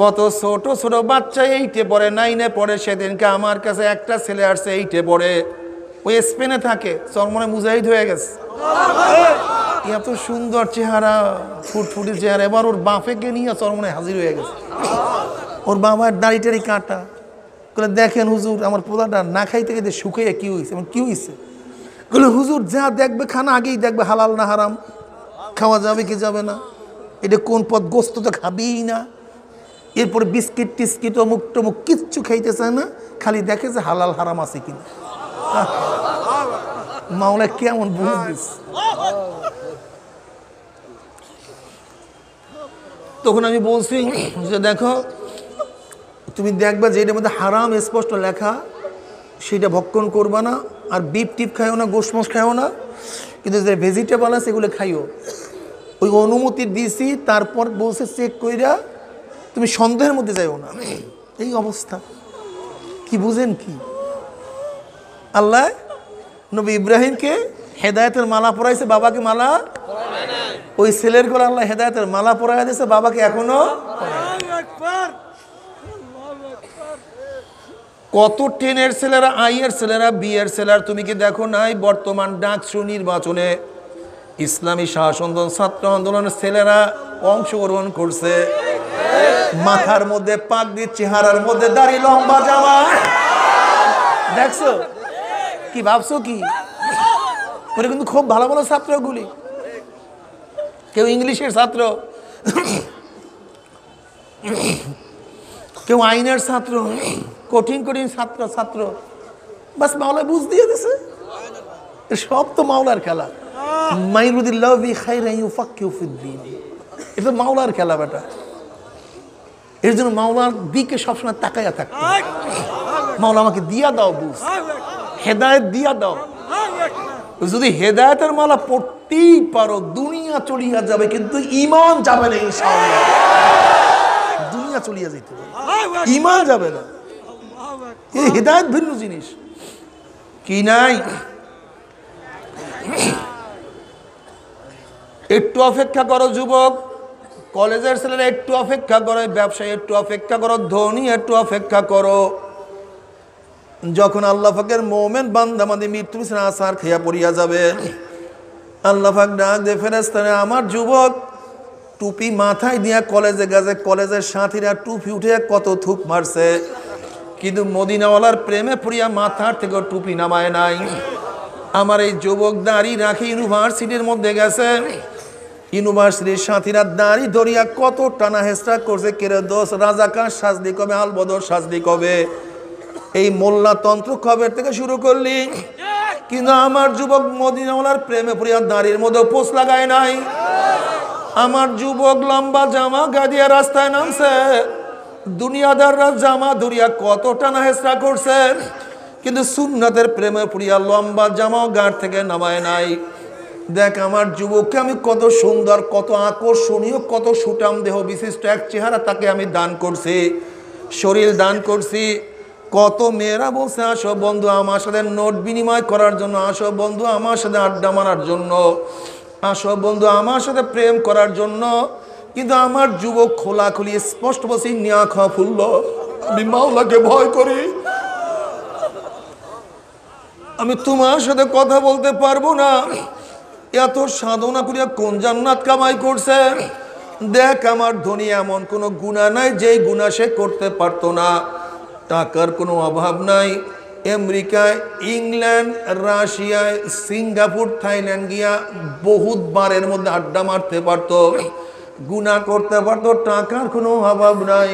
কত ছোট ছোট বাচ্চা 8-এ পড়ে, 9-এ পড়ে। সেদিনকে আমার কাছে একটা ছেলে আসছে, 8-এ পড়ে, ওই স্পেনে থাকে, চরমনে মুজাহিদ হয়ে গেছে, এত সুন্দর চেহারা, ফুটফুটি চেহারা। এবার ওর বাপেকে নিয়ে চরমনে হাজির হয়ে গেছে। ওর বাবার দাড়ি টাড়ি কাটা, বলে দেখেন হুজুর, আমার পোলাটা না খাইতে খাইতে শুকিয়ে কি হয়েছে? কি হয়েছে? বলে হুজুর যা দেখবে খানা আগেই দেখবে, হালাল না হারাম, খাওয়া যাবে কি যাবে না, এটা কোন পথ, গোস্ত তো খাবেই না। এরপরে বিস্কিট টিস্কিট অমুক টমুক কিচ্ছু খাইতে চায় না, খালি দেখে যে হালাল হারাম আছে কিনা। মাওলা কেমন বুঝিস? তখন আমি বলছি যে দেখো, তুমি দেখবা যে এটার মধ্যে হারাম স্পষ্ট লেখা, সেটা ভক্ষণ করবা না। আর বিপ টিপ খাইও না, গোশ মোষ খাইও না, কিন্তু যে ভেজিটেবল আছে সেগুলো খাইও। ওই অনুমতি দিয়েছি, তারপর বলছে চেক কইরা তুমি সন্দেহের মধ্যে যাইও না। এই অবস্থা কি বুঝেন? কি আল্লাহ নবী ইব্রাহিমকে হেদায়েতের মালা পরাইছে, বাবাকে মালা, ওই ছেলের করে আল্লাহ হেদায়েতের মালা পরাই দিয়েছে, বাবাকে এখনো। কত টেনের ছেলেরা, আইয়ের ছেলেরা, বিয়ের ছেলেরা তুমি কি দেখো নাই? বর্তমান ডাকসু নির্বাচনে ইসলামী শাসন ছাত্র আন্দোলনের ছেলেরা অংশগ্রহণ করছে। মাথার মধ্যে পাগড়ি, চেহারার মধ্যে দাড়ি, লম্বা জামা। দেখছো কি ভাবছো কি? ওরা কিন্তু খুব ভালো ভালো ছাত্রগুলি, কেউ ইংলিশের ছাত্র, কেউ আইনের ছাত্র, কঠিন কঠিন ছাত্র ছাত্র বাস মাওলা বুঝ দিয়ে দিছে। সব তো মাওলার খেলা। এটা মাওলার খেলা বেটা। এর জন্য মাওলার দিকে সবসময় তাকাইয়া থাকতে। মাওলা আমাকে দিয়া দাও বুঝ, হেদায়েত দিয়া দাও। যদি হেদায়েতের মালা পড়তেই পারো দুনিয়া চলিয়া যাবে, কিন্তু ঈমান যাবে না ইনশাআল্লাহ। দুনিয়া চলিয়া যেতে পারে, ঈমান যাবে না। এই হেদায়েত ভিন্ন জিনিস কি নাই? একটু অপেক্ষা করো যুবক, কলেজের ছেলেরা একটু অপেক্ষা করো, ব্যবসায়ী একটু অপেক্ষা করো, ধনী একটু অপেক্ষা করো। যখন আল্লাহ পাকের মোমেন বান্দা মাঝে মৃত্যু বিছানা আসার খেয়া পড়িয়া যাবে, আল্লাহ পাক ডাক দে ফেরেশতারা, আমার যুবক টুপি মাথায় দিয়া কলেজে গেছে, কলেজের সাথীরা টুপি উঠে কত থুক মারছে, কিন্তু মদিনাওয়ালার প্রেমে পড়িয়া মাথার থেকে টুপি নামায় নাই। আমার এই যুবক দাঁড়ি রাখি ইউনিভার্সিটির মধ্যে গেছে, ইউনিভার্সিটির সাথীরা দাঁড়ি ধরিয়া কত টানা হেসরা করছে। কেরে দোষ, রাজাকার সাজদি কবে, আলবদর সাজদি কবে, এই মোল্লা তন্ত্র কবে থেকে শুরু করলি? কিন্তু আমার যুবক মদিনাওয়ালার প্রেমে পড়িয়া দাঁড়ির মধ্যে পোষ লাগায় নাই। আমার যুবক লম্বা জামা গাদিয়া রাস্তায় নামছে, দুনিয়াদাররা জামা ধরিয়া কত টানা হেসরা করছে, কিন্তু সুন্নাতের প্রেমে পড়িয়া লম্বা জামাও গাড় থেকে নামায় নাই। দেখ আমার যুবককে আমি কত সুন্দর, কত আকর্ষণীয়, কত সুঠাম দেহ বিশিষ্ট এক চেহারা তাকে আমি দান করছি, শরীর দান করছি। কত মেয়েরা বলছে আসো বন্ধু আমার সাথে নোট বিনিময় করার জন্য, আসো বন্ধু আমার সাথে আড্ডা মারার জন্য, আসো বন্ধু আমার সাথে প্রেম করার জন্য। কিন্তু আমার যুবক খোলাখুলি স্পষ্ট বলছি, নিয়া খাওয়া ফুলল, আমি মাওলাকে ভয় করি, আমি তোমার সাথে কথা বলতে পারবো না। এত সাধনা করিয়া কোন জান্নাত কামাই করছে। দেখ আমার ধনী এমন কোনো গুনাহ নাই যেই গুনাহ সে করতে পারতো না। টাকার কোনো অভাব নাই, আমেরিকায়, ইংল্যান্ড, রাশিয়ায়, সিঙ্গাপুর, থাইল্যান্ড গিয়া বহুত বারের মধ্যে আড্ডা মারতে পারতো, গুনাহ করতে পারতো, টাকার কোনো অভাব নাই।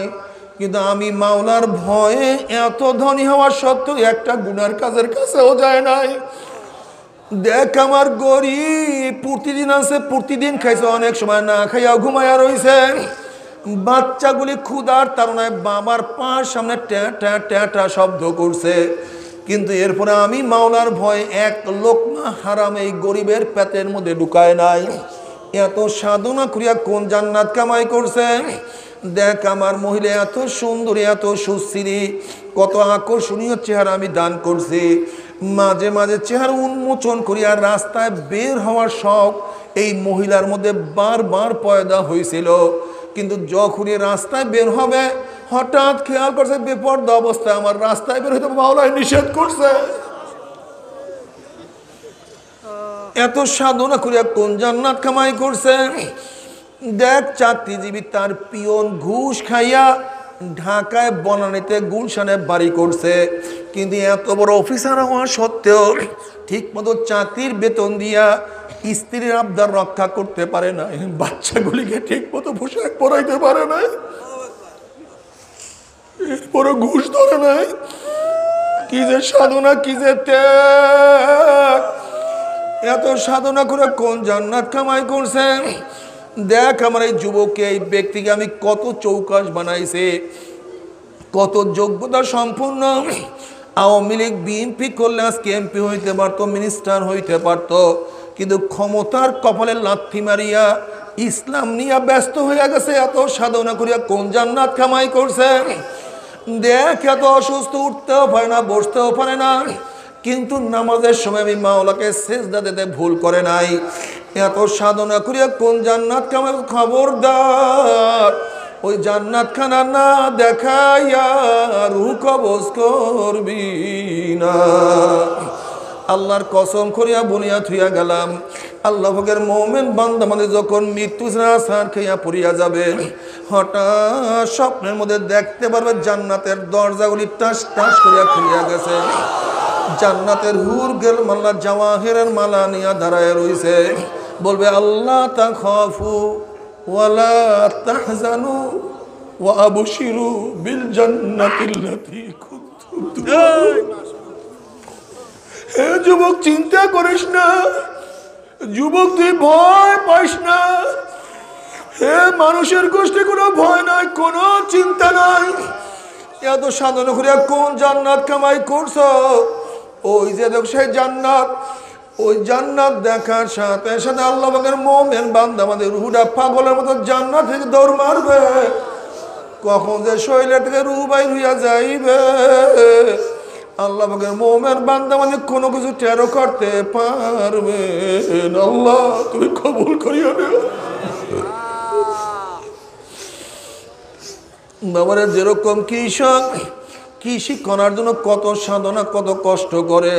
কিন্তু আমি মাওলার ভয়ে এত ধনী হওয়ার সত্ত্বেও একটা গুনার কাজের কাছেও যায় নাই। দেখ আমার গরিব প্রতিদিন আছে, প্রতিদিন খাইছে, অনেক সময় না খাইয়া ঘুমাইয়া রইছে। বাচ্চাগুলি ক্ষুধার তাড়নায় বাবার পার সামনে ট্যাঁ ট্যাঁ ট্যাঁ শব্দ করছে, কিন্তু এরপরে আমি মাওলার ভয়ে এক লোকমা হারাম এই গরিবের পেটের মধ্যে ঢুকায় নাই। এত সাধনা করিয়া কোন জান্নাত কামাই করছে। দেখ আমার মহিলা এত সুন্দরী, এত সুশ্রী, কত আকর্ষণীয় চেহারা আমি দান করছি। মাঝে মাঝে চেহারা উন্মোচন করিয়া রাস্তায় বের হওয়ার শখ এই মহিলার মধ্যে বারবার পয়দা হয়েছিল, কিন্তু যখনই রাস্তায় বের হবে হঠাৎ খেয়াল করছে বেপরদা অবস্থায় আমার রাস্তায় বের হইতে মাওলাই নিষেধ করছে। এত সাধনা করিয়া কোন জান্নাত কামাই করছে। দেখ চাকরিজীবী তার পিয়ন ঘুষ খাইয়া ঢাকায় বনানীতে গুলশানে বাড়ি করছে, কিন্তু এত বড় অফিসার হওয়া সত্ত্বেও ঠিক মতো চাকরির বেতন দিয়া স্ত্রীর আবদার রক্ষা করতে পারে না, বাচ্চাগুলিকে ঠিক মতো পোশাক পরাইতে পারে না, এরপরে ঘুষ ধরে নাই। কি যে সাধনা, কি যে ত্যাগ, এত সাধনা করে কোন জান্নাত কামাই করছে। দেখ আমার এই যুবককে, এই ব্যক্তিকে আমি কত চৌকাশ বানাইছে, কত যোগ্যতা সম্পূর্ণ। আওয়ামী লীগ বিএনপি করলে আজকে এমপি হইতে পারতো, মিনিস্টার হইতে পারতো, কিন্তু ক্ষমতার কপালে লাথি মারিয়া ইসলাম নিয়ে ব্যস্ত হইয়া গেছে। এত সাধনা করিয়া কোন জান্নাত কামাই করছে। দেখ এত অসুস্থ, উঠতেও পারে না, বসতেও পারে না, কিন্তু নামাজের সময় আমি মাওলাকে সেজদা দিতে ভুল করে নাই। এত সাধনা করিয়া কোন জান্নাত কামাই। খবরদার ওই জান্নাত খানা না দেখাইয়া রূহ কবজ করবি না। আল্লাহর কসম করিয়া বলিয়া থুইয়া গেলাম, আল্লাহ পাকের মুমিন বান্দা মানে যখন মৃত্যু সার খাইয়া পড়িয়া যাবে, হঠাৎ স্বপ্নের মধ্যে দেখতে পারবে জান্নাতের দরজাগুলি টাস টাস করিয়া খুলিয়া গেছে। জান্নাতের হুর গেল মাল্লা জাওয়াহিরের মালা নিয়া দাঁড়ায় রইছে। বলবে আল্লাহ তাখাফু ওয়ালা তাহজানু ওয়া আবশিরু বিল জান্নাতিল্লাতী কুনতুম তুআদুন। হে যুবক, চিন্তা করিস না, যুবক তুই ভয় পাইস না। হে মানুষের গোষ্ঠী কোনো ভয় নাই, কোনো চিন্তা নাই। এত সাধন করিয়া কোন জান্নাত কামাই করছো? ওই যে দেখ সেই জান্নাত, ওই জান্নাত দেখার সাথে সাথে আল্লাহ পাকের মুমিন বান্দা আমাদের রুহটা পাগলের মতো জান্নাত থেকে দৌড় মারবে। কখন যে শরীরের থেকে রুহ বাইর হইয়া যাইবে, আল্লাহ পাকের মুমিন বান্দা মানে কোনো কিছু টেরও করতে পারবে না। আল্লাহ তুমি কবুল করিও না। বাবারে, যেরকম কৃষক কৃষি করার জন্য কত সাধনা কত কষ্ট করে,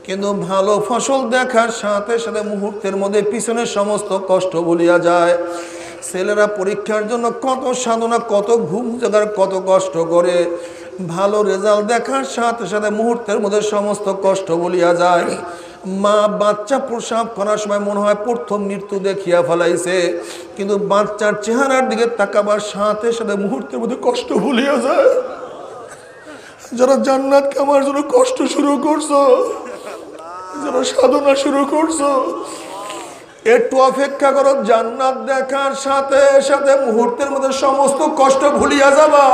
কিন্তু ভালো ফসল দেখার সাথে সাথে মুহূর্তের মধ্যে পিছনের সমস্ত কষ্ট ভুলিয়া যায়। ছেলেরা পরীক্ষার জন্য কত সাধনা কত ঘুম জাগার কত কষ্ট করে, ভালো রেজাল্ট দেখার সাথে সাথে মুহূর্তের মধ্যে সমস্ত কষ্ট ভুলিয়া যায়। মা বাচ্চা প্রসব করার সময় মনে হয় প্রথম মৃত্যু দেখিয়া ফেলাইছে, কিন্তু বাচ্চার চেহারার দিকে তাকাবার সাথে সাথে মুহূর্তের মধ্যে কষ্ট ভুলিয়া যায়। যারা জান্নাত কামার জন্য কষ্ট শুরু করছো, যারা সাধনা শুরু করছো, একটু অপেক্ষা করো, জান্নাত দেখার সাথে সাথে মুহূর্তের মধ্যে সমস্ত কষ্ট ভুলিয়া যাবা।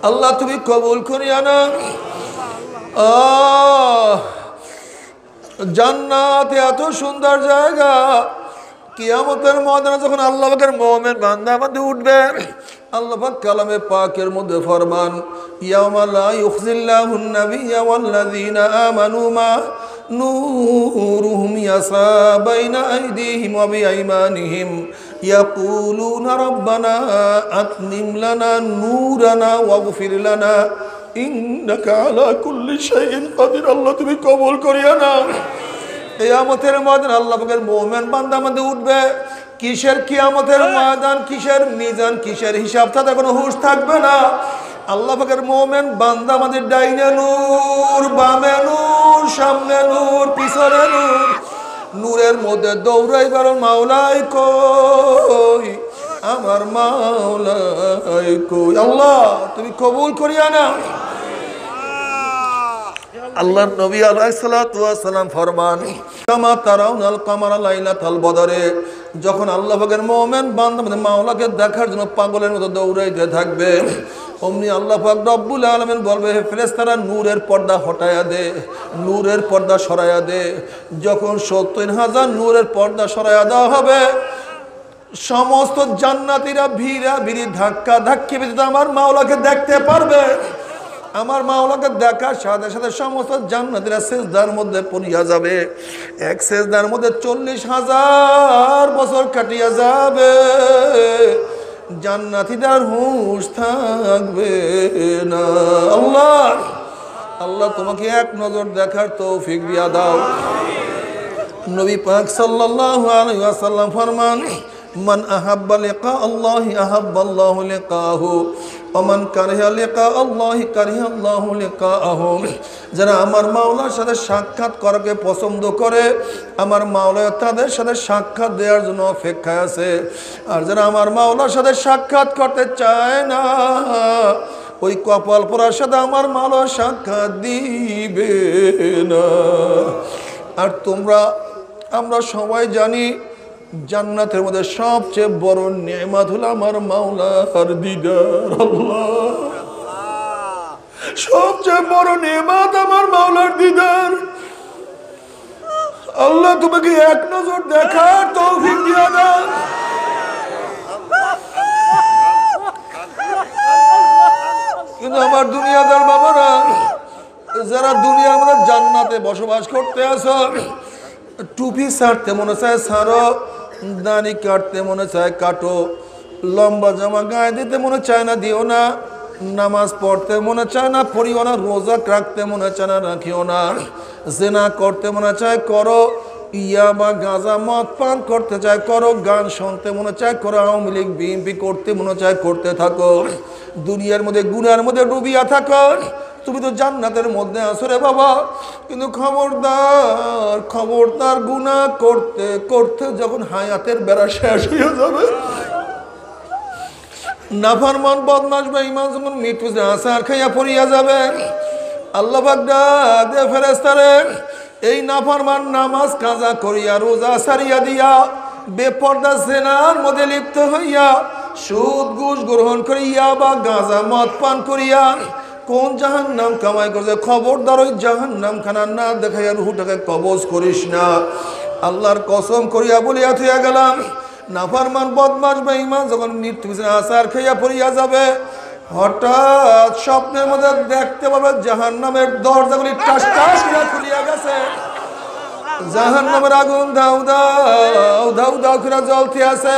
আল্লাহ তুমি কবুল করিয়া না। জান্নাত এত সুন্দর জায়গা, কিয়ামতের ময়দানে যখন আল্লাহ পাকের মুমিন বান্দা মধ্যে উঠবে, আল্লাহ পাক কালামে পাকের মধ্যে ফরমান, ইয়াউমা লা ইউখজিল্লাহুন নাবিয়্যা ওয়াল্লাযীনা আমানু মা নূরুহুম ইয়াসা বাইনা আইদিহিম ওয়া বিআইমানিহিম ইয়াকুলুনা রাব্বানা আতমিম লানা নূরানা ওয়াগফির লানা ইন্নাকা আলা কুল্লি শাইইন কাদির। আল্লাহ তুমি কবুল করিয়া না। কিয়ামতের ময়দান আল্লাহ পাকের মুমিন বান্দা মধ্যে উঠবে। কিসের কিয়ামতের ময়দান, কিসের মিজান, কিসের হিসাব, তাতে কোনো হুঁশ থাকবে না। আল্লাহ পাকের মুমিন বান্দা আমাদের ডাইনে নূর, বামে নূর, সামনে নূর, পিছনে নূর। নূরের মধ্যে দৌড়াইবার মাওলাই কই, আমার মাওলাই কই। আল্লাহ তুমি কবুল করিয়া না। আল্লাহর নবী আলাইহিস সালাতু ওয়াস সালাম ফরমান, কামা তারাউনাল কামারা লাইলাতাল বদরে, যখন আল্লাহ পাকের মুমিন বান্দা মানে মাওলাকে দেখার জন্য পাগলের মতো দৌড়াইতে থাকবে, অমনি আল্লাহ পাক রব্বুল আলামিন বলবে, হে ফেরেশতারা নূরের পর্দা হটায়া দে, নূরের পর্দা সরাইয়া দে। যখন ৭০,০০০ নূরের পর্দা সরাইয়া দেওয়া হবে, সমস্ত জান্নাতীরা ভিড়া ভিড়ি ধাক্কা ধাক্কি ভিতরে আমার মাওলাকে দেখতে পারবে। আমার মাওলাকে দেখার সাথে সাথে সমস্ত জান্নাতীরা সিজদার মধ্যে পড়িয়া যাবে। এক সিজদার মধ্যে ৪০,০০০ বছর কাটিয়া যাবে। জান্নাতীদের হুঁশ থাকবে না। আল্লাহ আল্লাহ তোমাকে এক নজর দেখার তৌফিক দিয়া দাও। নবী পাক সাল্লাল্লাহু আলাইহি ওয়াসাল্লাম ফরমান, মান আহাব্বা লিকা আল্লাহি আহাব্বাল্লাহু লিকাহু ওয়া মান কারিহা লিকা আল্লাহি কারিহাল্লাহু লিকাহু। যারা আমার মাওলার সাথে সাক্ষাৎ করাকে পছন্দ করে, আমার মাওলা তাদের সাথে সাক্ষাৎ দেওয়ার জন্য অপেক্ষায় আছে। আর যারা আমার মাওলার সাথে সাক্ষাৎ করতে চায় না, ওই কপাল পোড়ার সাথে আমার মাওলা সাক্ষাৎ দিবে না। আর আমরা সবাই জানি, জান্নাতের মধ্যে সবচেয়ে বড় নেয়ামত হলো আমার মাওলার দিদার। আল্লাহ, সবচেয়ে বড় নেয়ামত আমার মাওলার দিদার। আল্লাহ তোমাকে এক নজর দেখার তৌফিক দিয়া দাও। কিন্তু আমার দুনিয়াদার বাবারা, যারা দুনিয়ার মধ্যে জান্নাতে বসবাস করতে আসো, টুপি ছাড়তে মনে চায় ছাড়ো, দাড়ি কাটতে মনে চায় কাটো, লম্বা জামা গায়ে দিতে মনে চায় না, দিও না। নামাজ পড়তে মনে চায় না, পড়িও না। রোজা রাখতে মনে চায় না, রাখিও না। জিনা করতে মনে চায়, করো। ইয়াবা গাঁজা মদ পান করতে চায়, করো। গান শুনতে মনে চায়, করো। আওয়ামী লীগ বিএনপি করতে মনে চায়, করতে থাকো। দুনিয়ার মধ্যে গুনার মধ্যে ডুবিয়া থাকো। তুমি তো জান্নাতের মধ্যে আছো রে বাবা। কিন্তু খবরদার খবরদার, গুনাহ করতে করতে যখন হায়াতের বেড়া শেষ হয়ে যাবে, নাফরমান বদমাশ বেঈমান যখন মৃত্যু আসার খাইয়া পড়িয়া যাবে, আল্লাহ পাক ডাক দে ফেরেশতারে, এই নাফরমান নামাজ কাজা করিয়া রোজা সারিয়া দিয়া বেপরদা জিনার মধ্যে লিপ্ত হইয়া সুদ ঘুষ গ্রহণ করিয়া বা গাঁজা মদ পান করিয়া কোন জাহান্নাম কামাই করছে, খবরদার ওই জাহান্নাম খানা না দেখাইয়া রুহটাকে কবজ করিস না। আল্লাহর কসম করিয়া বলিয়া থইয়া গেলাম, নাফরমান বদমাশ বেঈমান যখন মৃত্যু আসার খাইয়া পড়িয়া যাবে, হঠাৎ স্বপ্নের মধ্যে দেখতে পাবে জাহান্নামের দরজাগুলি টাস টাস করে খুলিয়া গেছে। জাহান্নামের আগুন দাউ দাউ দাউ দাউ করে জ্বলতে আছে।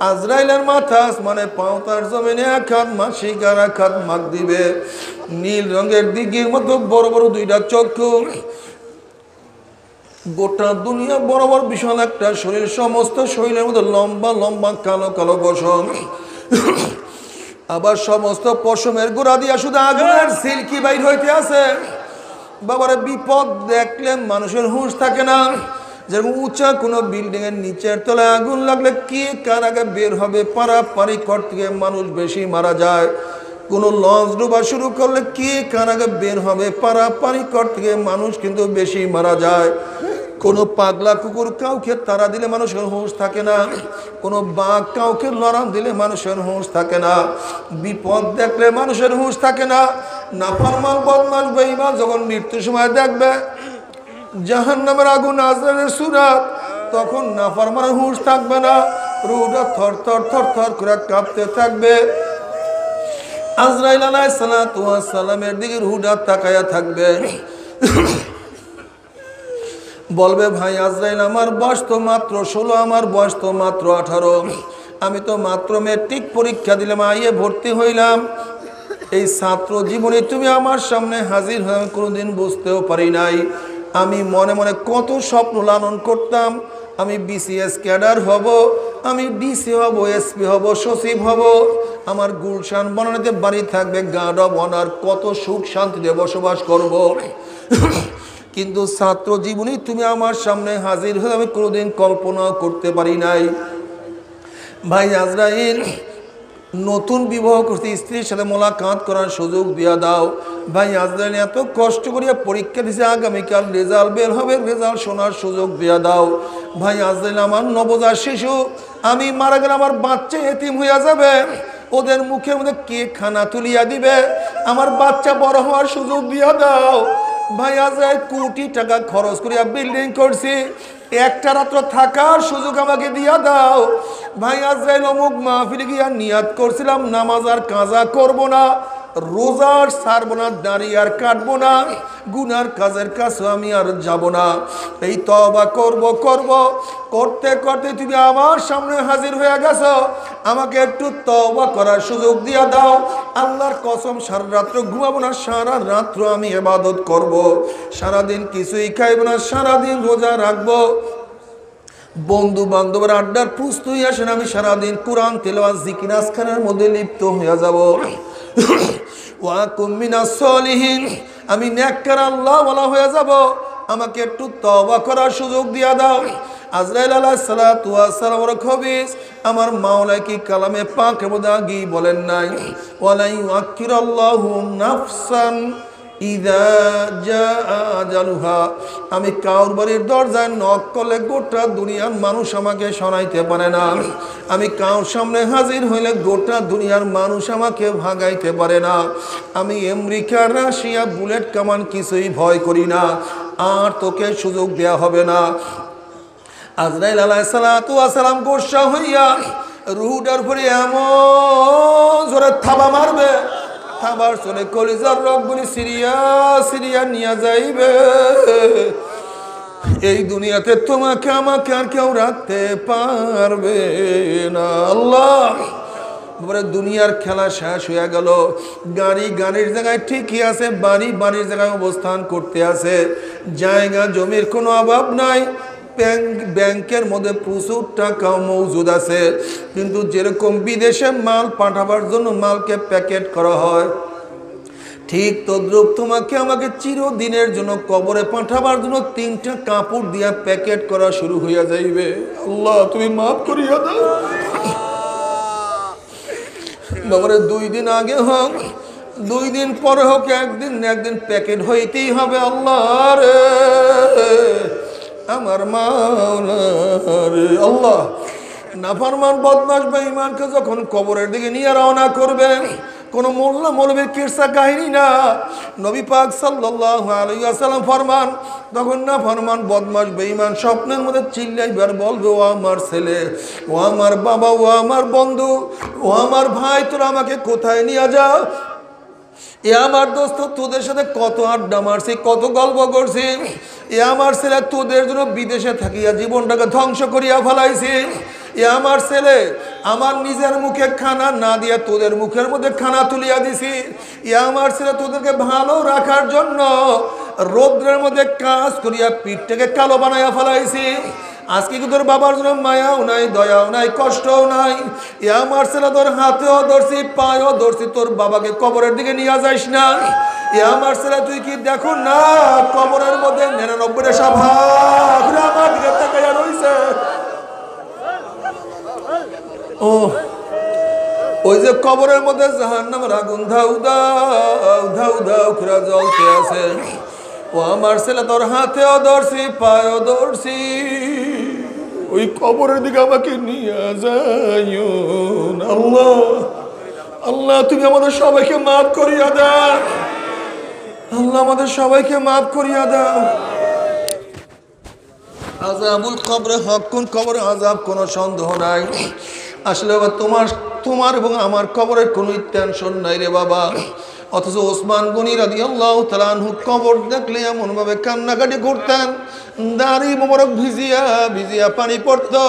আজরাইলের মাথা আসমানে, পাও তার জমিনে, এক হাত মাসিক আর এক হাত মাগ দিবে। নীল রঙের দিঘির মতো বড় বড় দুইটা চক্ষু, গোটা দুনিয়া বরাবর বিশাল একটা শরীর, সমস্ত শরীরের মধ্যে লম্বা লম্বা কালো কালো পশম, আবার সমস্ত পশমের গোড়া দিয়া শুধু আগুনের সিল্কি বাইর হইতে আছে। বাবারে, বিপদ দেখলে মানুষের হুঁশ থাকে না। যেরকম উঁচা কোনো বিল্ডিং এর নিচের তলায় আগুন লাগলে কি কার আগে বের হবে, পারাপারি করতে গিয়ে মানুষ বেশি মারা যায়। কোনো লঞ্চ ডুবা শুরু করলে কি কার আগে বের হবে, পারাপারি করতে গিয়ে মানুষ কিন্তু বেশি মারা যায়। কোনো পাগলা কুকুর কাউকে তাড়া দিলে মানুষের হুঁশ থাকে না। কোনো বাঘ কাউকে লড়ান দিলে মানুষের হুঁশ থাকে না। বিপদ দেখলে মানুষের হুঁশ থাকে না। নাফরমান বদমাশ বেঈমান যখন মৃত্যুর সময় দেখবে জাহান্নামের আগুন আজরাইলের সুরাত, তখন নাফরমানের হুঁশ থাকবে না। রুহটা থর থর থর থর করে কাঁপতে থাকবে। আজরাইল আলাইহিস সালাতু ওয়াস সালামের দিকে রুহটা তাকায়া থাকবে। বলবে, ভাই আজরাইল, আমার বয়স তো মাত্র 16, আমার বয়স তো মাত্র 18, আমি তো মাত্র ম্যাট্রিক পরীক্ষা দিলাম, আইয়ে ভর্তি হইলাম। এই ছাত্র জীবনে তুমি আমার সামনে হাজির হয়ে কোনোদিন বুঝতেও পারি নাই। আমি মনে মনে কত স্বপ্ন লালন করতাম, আমি বিসিএস ক্যাডার হব, আমি ডিসি হব, এসপি হব, সচিব হব, আমার গুলশান বনানীতে বাড়ি থাকবে, গার্ড অব অনার, কত সুখ শান্তিতে বসবাস করব। কিন্তু ছাত্র জীবনে তুমি আমার সামনে হাজির হয়ে আমি কোনোদিন কল্পনা করতে পারি নাই। ভাই আজরাইল, নতুন বিবাহ করতে স্ত্রীর সাথে মোলাকাত করার সুযোগ দিয়া দাও। ভাই আজরাইল এত কষ্ট করিয়া পরীক্ষা দিছে, আগামীকাল রেজাল্ট বের হবে, রেজাল্ট শোনার সুযোগ দিয়া দাও। ভাই আজরাইল, আমার নবজাত শিশু, আমি মারা গেলে আমার বাচ্চা এতিম হইয়া যাবে, ওদের মুখের মধ্যে কে খানা তুলিয়া দিবে, আমার বাচ্চা বড় হওয়ার সুযোগ দিয়া দাও। ভাই আজরাইল, কোটি টাকা খরচ করিয়া বিল্ডিং করছি, একটা রাত্র থাকার সুযোগ আমাকে দিয়া দাও। ভাই আজরাইল, অমুক মাহফিলে গিয়া নিয়াত করছিলাম নামাজ আর কাজা করব না, রোজার ছাড়বো না, দাড়ি আর কাটবো না, গুনার কাজের কাছে আমি আর যাব না। এই তওবা করব করতে করতে তুমি আমার সামনে হাজির হয়ে গেছো, আমাকে একটু তওবা করার সুযোগ দিয়া দাও। আল্লাহর কসম, সারা রাত্র ঘুমাবো না, সারা রাত্র আমি ইবাদত করব, সারাদিন কিছুই খাইব না, সারাদিন রোজা রাখবো। বন্ধু বান্ধবের আড্ডার প্রস্তুতি আসেন, আমি সারাদিন কোরআন তেলাওয়াত জিকির আজকারের মধ্যে লিপ্ত হয়ে যাব। ওয়াকুম মিনাস সলিহিন, আমি নেককার আল্লাহওয়ালা হয়ে যাব, আমাকে একটু তওবা করার সুযোগ দিয়া দাও। আজরাইল আলাইহিস সালাতু ওয়াস সালামের খবিস আমার মাওলা কি কালামে পাকের মধ্যে আগেই বলেন নাই, ওয়ালা ইউআক্কিরাল্লাহু নাফসান ইযা জাআ আজালুহা, আমি কাউর বাড়ির দরজায় নক করলে গোটা দুনিয়ার মানুষ আমাকে শোনাইতে পারে না, আমি কাউর সামনে হাজির হইলে গোটা দুনিয়ার মানুষ আমাকে ভাগাইতে পারে না, আমি আমেরিকা, রাশিয়া, বুলেট কামান কিছুই ভয় করি না, আর তোকে সুযোগ দেয়া হবে না। আজরাইল আলাইহিস সালাতু ওয়াস সালাম গোসা হইয়া রুহটার উপরে এমন জোরে থাবা মারবে, থাবার চলে কলিজার রগগুলি সিরিয়া সিরিয়া নিয়ে যাইবে। এই দুনিয়াতে তোমাকে আমাকে আর কেউ রাখতে পারবে না। আল্লাহ, দুনিয়ার খেলা শেষ হয়ে গেল। গাড়ি গাড়ির জায়গায় ঠিকই আছে, বাড়ি বাড়ির জায়গায় অবস্থান করতে আছে, জায়গা জমির কোনো অভাব নাই, ব্যাংকের মধ্যে প্রচুর টাকা মজুদ আছে। কিন্তু যেরকম বিদেশে মাল পাঠাবার জন্য মালকে প্যাকেট করা হয়, ঠিক তদ্রুপ তোমাকে আমাকে চিরদিনের জন্য কবরে পাঠাবার জন্য 3টা কাপড় দিয়া প্যাকেট করা শুরু হইয়া যাইবে। আল্লাহ, তুমি মাফ করিয়া দাও। বাবারে 2 দিন আগে হোক, 2 দিন পরে হোক, একদিন না একদিন প্যাকেট হইতেই হবে। আল্লাহ রে, আমার মাওলা রে। আল্লাহ, নাফরমান বদমাশ বেঈমানকে যখন কবরের দিকে নিয়ে রওনা করবে, কোন মোল্লা মৌলবীর কিরসা কাহিনী না, নবী পাক সাল্লাল্লাহু আলাইহি ওয়াসাল্লাম ফরমান, তখন নাফরমান বদমাশ বেঈমান স্বপ্নের মধ্যে চিল্লাইবার বলবে, ও আমার ছেলে, ও আমার বাবা, ও আমার বন্ধু, ও আমার ভাই, তোরা আমাকে কোথায় নিয়ে যাও? এ আমার দোস্ত, তোদের সাথে কত আড্ডা মারছি, কত গল্প করছি। এ আমার ছেলে, তোদের জন্য বিদেশে থাকিয়া জীবনটাকে ধ্বংস করিয়া ফেলাইছি। এ আমার ছেলে, আমার নিজের মুখে খানা না দিয়া তোদের মুখের মধ্যে খানা তুলিয়া দিছি। এ আমার ছেলে, তোদেরকে ভালো রাখার জন্য রৌদ্রের মধ্যে কাজ করিয়া পিঠটাকে কালো বানাইয়া ফেলাইছি। আজকে কি তোর বাবার জন্য মায়াও নাই, দয়াও নাই, কষ্টও নাই? এ আমার ছেলে, তোর হাতেও ধরছি, পায়েও ধরছি, তোর বাবাকে কবরের দিকে নিয়ে যাইস না। এ আমার ছেলে, তুই কি দেখো না কবরের মধ্যে 99টা সাপ আমার দিকে তাকাইয়া রইছে। ও, ওই যে কবরের মধ্যে জাহান্নামের আগুন ধাউ দাউ ধাউ দাউ করে জ্বলতে আছে। ও আমার ছেলে, তোর হাতেও ধরছি, পায়েও ধরছি, ওই কবরের দিকে আমাকে নিয়ে যাইও। আল্লাহ, আল্লাহ, তুমি আমাদের সবাইকে মাফ করিয়া দাও। আল্লাহ, আমাদের সবাইকে মাফ করিয়া দাও। আযাবুল কবরে হকুন, কবরে আযাব, কোনো সন্দেহ নাই। আসলে তোমার এবং আমার কবরের কোনো টেনশন নাই রে বাবা। অথচ ওসমান গনি রাদিয়াল্লাহু তাআলা আনহু কবর দেখলে এমনভাবে কান্নাকাটি করতেন, দাড়ি মোবারক ভিজিয়া ভিজিয়া পানি পড়তো।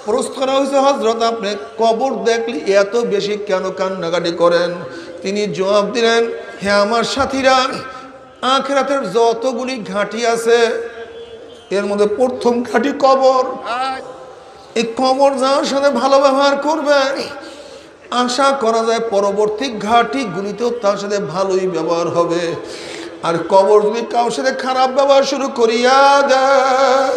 প্রশ্ন করা হয়েছে, হযরত, আপনি কবর দেখলে এত বেশি কেন কান্নাকাটি করেন? তিনি জবাব দিলেন, হে আমার সাথীরা, আখিরাতের যতগুলি ঘাঁটি আছে এর মধ্যে প্রথম ঘাঁটি কবর। এই কবর যাওয়ার সাথে ভালো ব্যবহার করবে, আশা করা যায় পরবর্তী ঘাঁটিগুলিতেও তার সাথে ভালোই ব্যবহার হবে। আর কবর যদি কারোর সাথে খারাপ ব্যবহার শুরু করিয়া দেয়,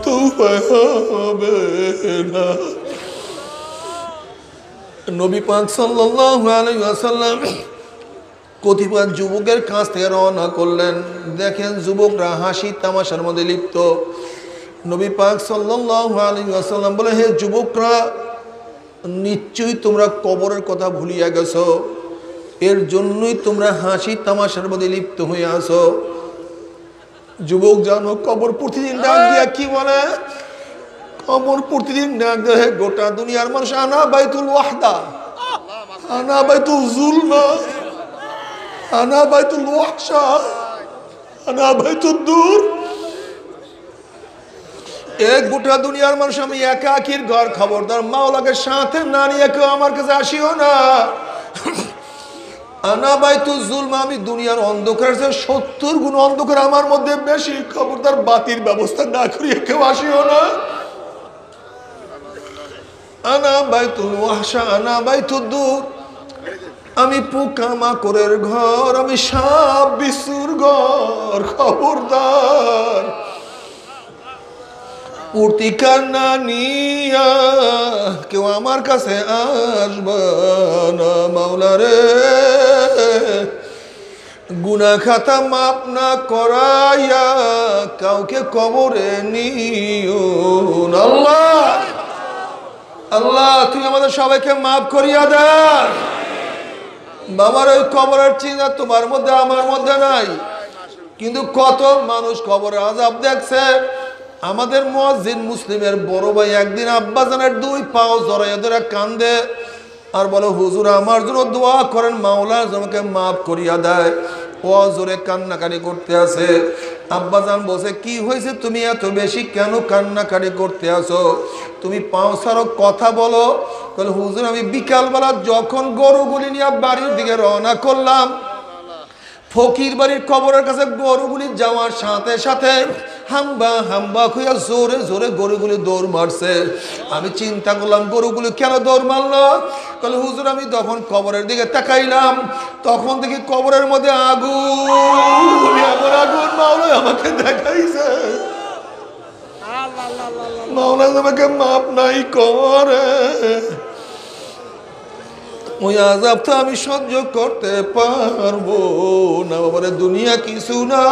তো উপায় হবে না। নবী পাক সাল্লাল্লাহু আলাইহি ওয়াসাল্লাম কতিপয় যুবকের কাছ থেকে রওনা করলেন। দেখেন, যুবকরা হাসি তামাশার মধ্যে লিপ্ত। নবী পাক সাল্লাল্লাহু আলাইহি ওয়াসাল্লাম বলে, হে যুবকরা, নিশ্চয়ই তোমরা কবরের কথা ভুলিয়া গেছো, এর জন্যই তোমরা হাসি তামাশার মধ্যে লিপ্ত হয়ে আছো। যুবক, জানো কবর প্রতিদিন ডাক দিয়া কি বলে? কবর প্রতিদিন ডাক দেয়, গোটা দুনিয়ার মানুষ, আনা বাইতুল ওয়াহদা, আনা বাইতুল জুলমা, আনা বাইতুল ওয়াহশা, আনা বাইতুল দূর। এক গোটা দুনিয়ার মানুষ, আমি একাকির ঘর, খবরদার মাওলাকে সাথে না নিয়ে কেউ আমার কাছে আসিও না। আনা বাইতুল জুলমা, আমি দুনিয়ার অন্ধকার 70 গুণ অন্ধকার আমার মধ্যে বেশি, খবরদার বাতির ব্যবস্থা না করিয়ে কেউ আসিও না। আনা বাইতুল ওয়াহশা, আনা বাইতুল দূর, আমি পোকা মাকড়ের ঘর, আমি সাপ বিচ্ছুর ঘর, খবরদার প্রতিকার না নিয়া কেউ আমার কাছে আসবে না। মাওলা রে, গুনাহ খাতা মাপ না করাইয়া কাউকে কবরে নিও না। আল্লাহ, আল্লাহ, তুই আমাদের সবাইকে মাফ করিয়া দে। বাবার ওই কবরের চিন্তা তোমার মধ্যে আমার মধ্যে নাই, কিন্তু কত মানুষ কবরের আযাব দেখছে। আমাদের মুয়াজ্জিন মুসলিমের বড় ভাই একদিন আব্বাজানের 2 পাও জড়াইয়া ধরে কান্দে আর বলে, হুজুর, আমার জন্য দোয়া করেন, মাওলা আমাকে মাফ করিয়া দেয়। ও জোরে কান্নাকাটি করতে আছে। আব্বাজান বলছে কি হয়েছে, তুমি এত বেশি কেন কান্নাকাটি করতে আছো? তুমি পাঁচশারও কথা বলো। বলে হুজুর আমি বিকালবেলা যখন গরুগুলি নিয়ে বাড়ির দিকে রওনা করলাম, ফকির বাড়ির কবরের কাছে গরুগুলি যাওয়ার সাথে সাথে হাম্বা হাম্বা খুঁয়া জোরে জোরে গরুগুলি দৌড় মারছে। আমি চিন্তা করলাম গরুগুলি কেন দৌড় মারলো? তাহলে হুজুর আমি তখন কবরের দিকে তাকাইলাম, তখন দেখি কবরের মধ্যে আগুন, আমার আগুন মাওলা আমাকে দেখাইছে। মাওলা আমাকে মাপ নাই করে, ওই আযাব তো আমি সহ্য করতে পারবো না। বাবারে দুনিয়া কিছু না,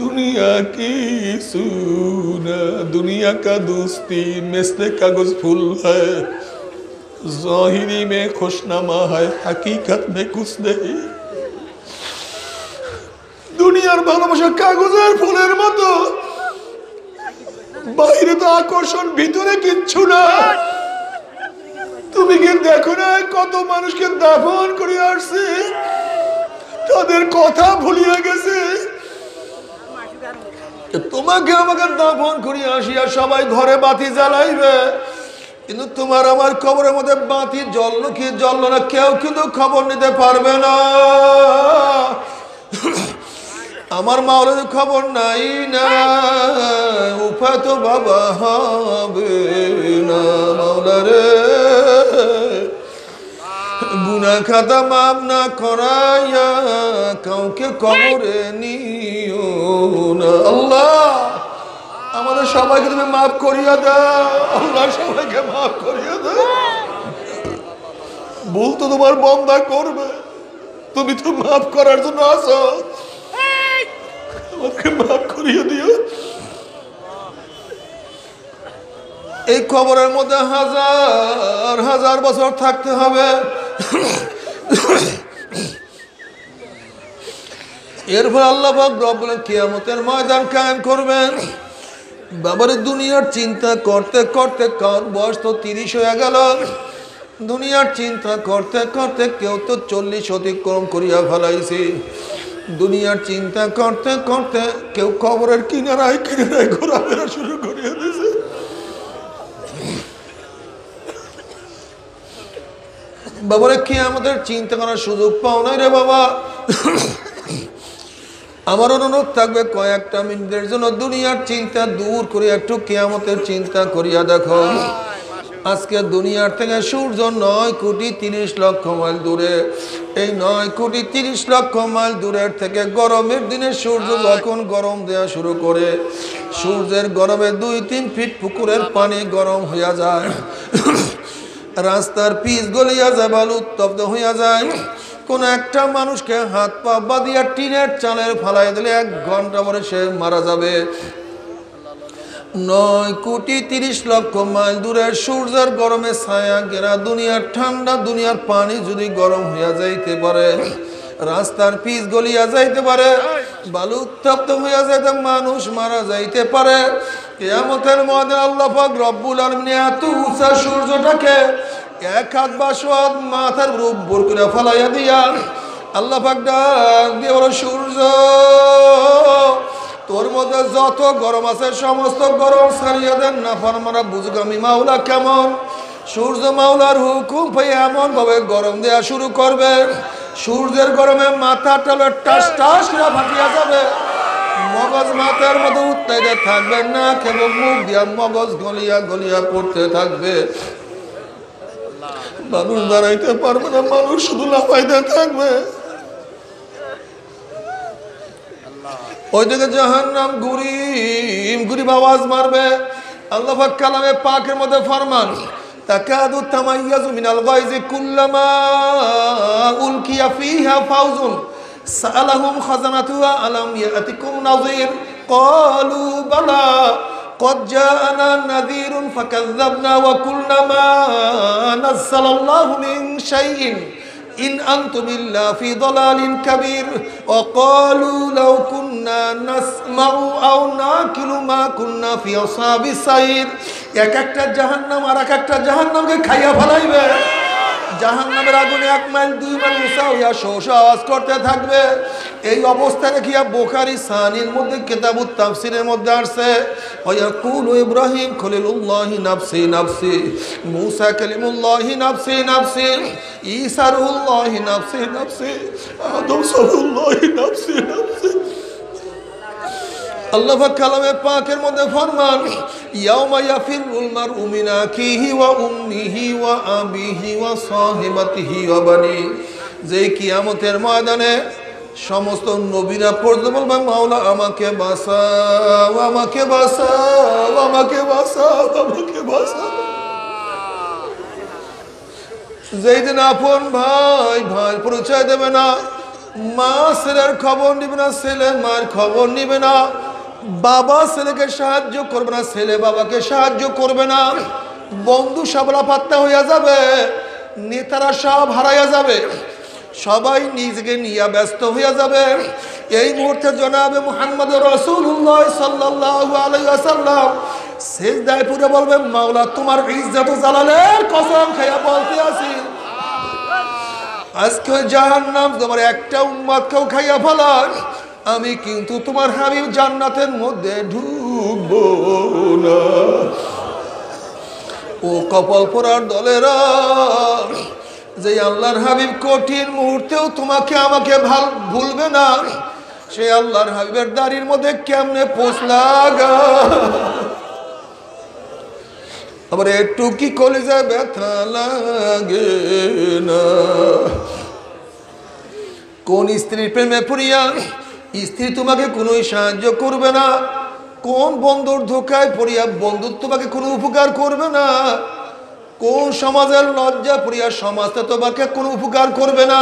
दुनिया की सूना दुनिया का दोस्ती मिस्ले कागज फूल है ज़ाहिरी में खुशनमा है हकीकत में कुछ नहीं। दुनियार ভালোবাসা কাগজের ফুলের মতো, বাইরে তো আকর্ষণ, ভিতরে কিচ্ছু না। তুমি কি দেখো না কত মানুষকে দাফন করে আসছে, তাদের কথা ভুলিয়ে গেছে। তোমাকে আমাকে দাফন করিয়া আসিয়া সবাই ঘরে বাতি জ্বালাইবে, কিন্তু তোমার আমার কবরের মধ্যে বাতি জ্বললো কি জ্বললো না কেউ কিন্তু খবর নিতে পারবে না। আমার মাওলার খবর নাই না, উপায় তো বাবা হবে না। মাওলা রে গুনাহ খাতা মাফ না করাইয়া কাউকে কবরে নিও না। আল্লাহ আমাদের সবাইকে তুমি মাফ করিয়া দাও, আল্লাহ সবাইকে মাফ করিয়া দাও। ভুল তো তোমার বান্দা করবে, তুমি তো মাফ করার জন্য আসো, আমাকে মাফ করিয়া দিও। এই কবরের মধ্যে হাজার হাজার বছর থাকতে হবে, এরপর আল্লাহ পাক রব্বুল কিয়ামতের ময়দান কায়েম করবেন। বাবার দুনিয়ার চিন্তা করতে করতে কার বয়স তো 30 হয়ে গেল, দুনিয়ার চিন্তা করতে করতে কেউ তো 40 অতিক্রম করিয়া ফেলাইছে। দুনিয়ার চিন্তা করতে করতে কেউ কবরের কিনারায় কিনারায় ঘোরাফেরা শুরু করিয়া দিয়েছে। বাবারে কিয়ামতের চিন্তা করার সুযোগ পাও নাই রে বাবা। আমার অনুরোধ থাকবে কয়েকটা মিনিটের জন্য দুনিয়ার চিন্তা দূর করে একটু কিয়ামতের চিন্তা করিয়া দেখো। আজকে দুনিয়ার থেকে সূর্য 9 কোটি 30 লক্ষ মাইল দূরে, এই 9 কোটি 30 লক্ষ মাইল দূরের থেকে গরমের দিনে সূর্য যখন গরম দেওয়া শুরু করে, সূর্যের গরমে 2-3 ফিট পুকুরের পানি গরম হইয়া যায়, রাস্তার পিচ গলিয়া যায়, বালু উত্তপ্ত হইয়া যায়। কোন একটা মানুষকে হাত পা বাঁধিয়া টিনের চালের ফালাই দিলে 1 ঘন্টা পরে সে মারা যাবে। 9 কোটি 30 লক্ষ মাইল দূরের সূর্যের গরমে ছায়া ঘেরা দুনিয়ার ঠান্ডা দুনিয়ার পানি যদি গরম হইয়া যাইতে পারে, রাস্তার পিচ গলিয়া যাইতে পারে, বালু উত্তপ্ত হইয়া যাইতে মানুষ মারা যাইতে পারে, কিয়ামতের ময়দানে আল্লাহ পাক রব্বুল আলামিন এত উঁচা সূর্যটাকে 1 হাত বা সোয়াদ মাথার উপর করে ফলাইয়া দিয়া আল্লাহ পাক ডাক দিয়ে বলে, সূর্য তোর মধ্যে যত গরম আছে সমস্ত গরম ছাড়িয়ে দেন না ফরমানা বুঝগামী মাওলা কেমন। সূর্য মাওলার হুকুম পেয়ে এমন ভাবে গরম দেয়া শুরু করবে, সূর্যের গরমে মাথা টালে টাস টাস করে ফাটিয়া যাবে, মগজ মাথার মধ্যে উত্তাইতে থাকবে না, কেবল মুখ দিয়া মগজ গলিয়া গলিয়া পড়তে থাকবে। মানুষ দাঁড়াইতে পারবে না, মানুষ শুধু লাফাইতে থাকবে। ওই দিকে জাহান্নাম গুরিম গুরিম আওয়াজ মারবে। আল্লাহ পাক কালামে পাকের মধ্যে ফরমান, তাকাদু তামাইয়াজু মিনাল গায়জি কুল্লামা উলকিয়া ফিহা ফাউজুন সালাহুম খাজানাতুহা আলাম ইয়াতিকুম নাযীর ক্বালু বালা قد جاءنا نذير فكذبنا وقلنا ما نزل الله من شيء إن أنتم إلا في ضلال كبير وقالوا لو كنا نسمع أو ناكل ما كنا في أصحاب السعير। এক একটা জাহান্নাম আর এক একটা জাহান্নামকে খাইয়া ফেলাইবে। জাহান্নামের আগুনে 1 মাইল 2 মাইল উঁচা হইয়া শোষ আওয়াজ করতে থাকবে। এই অবস্থা দেখিয়া বুখারী সানির মধ্যে কিতাবুত তাফসীরের মধ্যে আসছে, ওয়ায়াকুলু ইব্রাহিম খলিলুল্লাহি নাফসি নাফসি, মূসা কালিমুল্লাহি নাফসি নাফসি, ঈসা রুহুল্লাহি নাফসি নাফসি, আদম সফুল্লাহি নাফসি নাফসি। আল্লাহ পাক কালামে পাকের মধ্যে ফরমান, ইয়াউমা ইয়াফিরুল মারউ মিন আখিহি ওয়া উম্মিহি ওয়া আবিহি ওয়া সাহিবাতিহি ওয়া বানি। যে কিয়ামতের ময়দানে সমস্ত নবীরা পড়তে বলবে, মাওলা আমাকে বাঁচাও, আমাকে বাঁচাও, আমাকে বাঁচাও, আমাকে বাঁচাও। যেই দিন আপন ভাই ভাই পরিচয় দেবে না, মা ছেলের খবর নিবে না, ছেলে মার খবর নিবে না, বাবা ছেলেকে সাহায্য করবে না, ছেলে বাবাকে সাহায্য করবে না, বন্ধু সবলা পাত্তা হইয়া যাবে, নেতারা সব হারাইয়া যাবে, সবাই নিজেকে নিয়ে ব্যস্ত হইয়া যাবে। এই মুহূর্তে জনাবে মুহাম্মদ রাসূলুল্লাহ সাল্লাল্লাহু আলাইহি ওয়াসাল্লাম সিজদায় পড়ে বলবে, মাওলা তোমার ইজ্জত ও জালালের কসম খাইয়া বলতে আছি, আজকে জাহান্নাম তোমার একটা উম্মতকেও খাইয়া ফেলার, আমি কিন্তু তোমার হাবিব জান্নাতের মধ্যে ঢুকবো না। ও কপাল পোড়ার দলেরা, যে আল্লাহর হাবিব কঠিন মুহূর্তেও তোমাকে আমাকে ভুলবে না, সে আল্লাহর হাবিবের দাড়ির মধ্যে কেমনে পোষ লাগা, আবার একটু কি কলিজায় ব্যথা লাগে না। কোন স্ত্রীর প্রেমে পড়িয়া স্ত্রী তোমাকে কোনো সাহায্য করবে না, কোন বন্ধুর ধোকায় পড়িয়া বন্ধু তোমাকে কোনো উপকার করবে না, কোন সমাজের লজ্জা পড়িয়া সমাজ তোমাকে কোনো উপকার করবে না।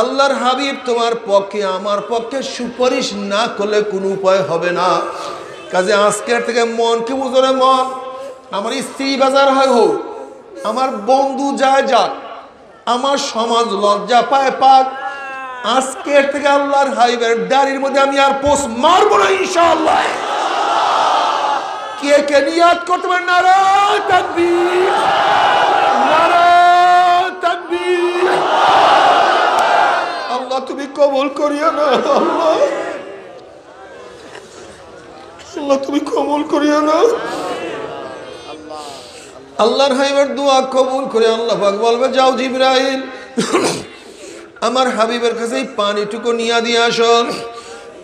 আল্লাহর হাবিব তোমার পক্ষে আমার পক্ষে সুপারিশ না করলে কোনো উপায় হবে না। কাজে আজকের থেকে মনকে বুঝলে, মন আমার স্ত্রী বাজার হয় হোক, আমার বন্ধু যায় যাক, আমার সমাজ লজ্জা পায় পাক, আজকের থেকে আল্লাহর হাবিবের দাড়ির মধ্যে আমি আর পোষ মারবো না ইনশাআল্লাহ। কে কে নিয়াত করতে পারেন? নারায়ে তাকবীর, নারায়ে তাকবীর। আল্লাহ তুমি কবুল করিও না, আল্লাহ আল্লাহ তুমি কবুল করিও না। আল্লাহর হাবিবের দোয়া কবুল করে আল্লাহ পাক বলবে, যাও জিবরাইল আমার হাবিবের কাছে এই পানিটুকু নিয়ে দিয়ে আসো।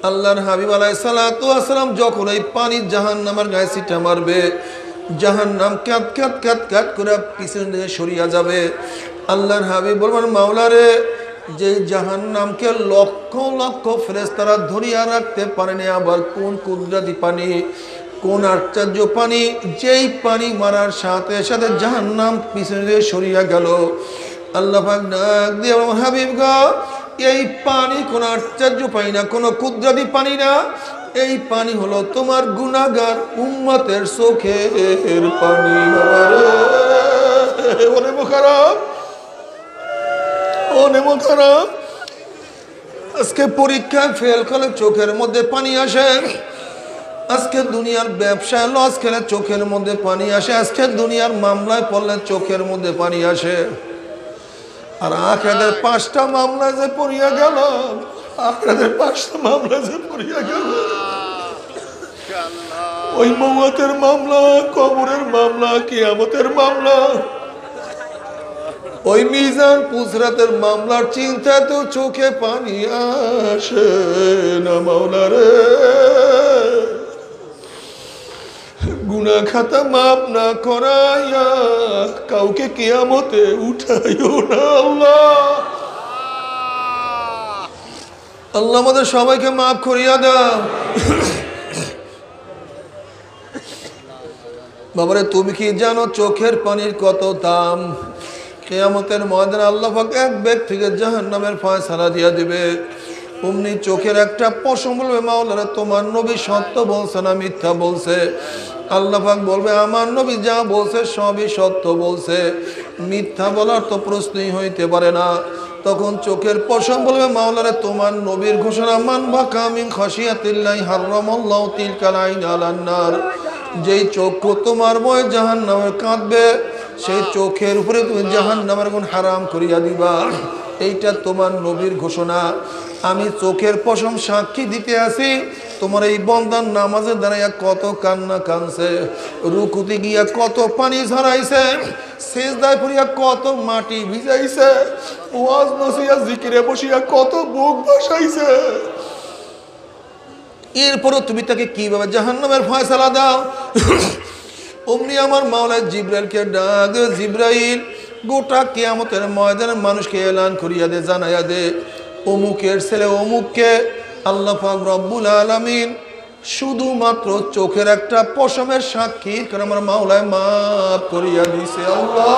আল্লাহর হাবিব আলাইহিস সালাতু ওয়াস সালাম যখন এই পানি জাহান্নামের গায়ে ছিটা মারবে, জাহান্নাম কাট কাট কাট কাট করে পিছন দিকে সরিয়া যাবে। আল্লাহর হাবিব বলবেন, মাওলা রে, যে জাহান্নামকে লক্ষ লক্ষ ফেরেশতারা ধরিয়া রাখতে পারেনি, আবার কোন কুদরতি পানি, কোন আশ্চর্য পানি, যেই পানি মারার সাথে সাথে জাহান্নাম পিছন দিকে সরিয়া গেল। আল্লাহ পাক ডাক দিয়ে আমার হাবিব গো, এই পানি কোন আশ্চর্য পানি না, কোন কুদরতি পানি না, এই পানি হলো তোমার গুনাহগার উম্মতের চোখের পানি। ওরে মুখারাম, ওরে মুখারাম, আজকে পরীক্ষায় ফেল করলে চোখের মধ্যে পানি আসে, আজকে দুনিয়ার ব্যবসায় লস খেলে চোখের মধ্যে পানি আসে, আজকে দুনিয়ার মামলায় পড়লে চোখের মধ্যে পানি আসে। আর আখিরাতের 5টা মামলা যে পড়িয়া গেল, আখিরাতের 5টা মামলা যে পড়িয়া গেল, ওই মওয়াতের মামলা, কবরের মামলা, কিয়ামতের মামলা, ওই মিজান পুসরাতের মামলার চিন্তা তো চোখে পানি আসে না। মাওলা রে, গুনাহ খাতা মাপ না করাইয়া কাউকে কিয়ামতে উঠাইও না আল্লাহ। আল্লাহ আমাদের সবাইকে মাফ করিয়া দাও। বাবারে, তুমি কি জানো চোখের পানির কত দাম? কিয়ামতের ময়দানে আল্লাহ পাক এক ব্যক্তিকে জাহান্নামের ফয়সালা দিয়া দিবে। অমনি চোখের একটা পশম বলবে, মাওলানা তোমার নবী সত্য বলছে না মিথ্যা বলছে? আল্লাহ পাক বলবে, আমার নবী যা বলছে সবই সত্য বলছে, মিথ্যা বলার তো প্রশ্নই হইতে পারে না। তখন চোখের পশম বলবে, মাওলানা তোমার নবীর ঘোষণা, মান বাকা মিন খাশিয়াতিল্লাহি হারামাল্লাহু তিলকাল আইন আলান নার। যেই চক্ষু তোমার ভয়ে জাহান্নামে কাঁদবে, সেই চোখের উপরে তুমি জাহান্নামের আগুন হারাম করিয়া দিবা। এইটা তোমার নবীর ঘোষণা। আমি চোখের পশম সাক্ষী দিতে আসি, তোমার এই বন্দার নামাজে দাঁড়াইয়া কত কান্না কানছে, রুকুতে গিয়া কত পানি ঝরাইছে, সেজদায় পড়িয়া কত মাটি ভিজাইছে, ওয়াজ নসিয়া জিকিরে বসিয়া কত বুক বসাইছে। এরপরও তুমি তাকে কিভাবে জাহান্নামের ফয়সালা দাও? অমনি আমার মাওলা জিব্রাইলকে ডাক দে, জিব্রাইল গোটা কিয়ামতের ময়দানে মানুষকে এলান করিয়া দে, জানাইয়া দে অমুকের ছেলে অমুককে আল্লাহ পাক রব্বুল আলামিন শুধুমাত্র চোখের একটা পশমের সাক্ষী করে আমার মাওলায় মাফ করিয়া দিছে। আল্লাহ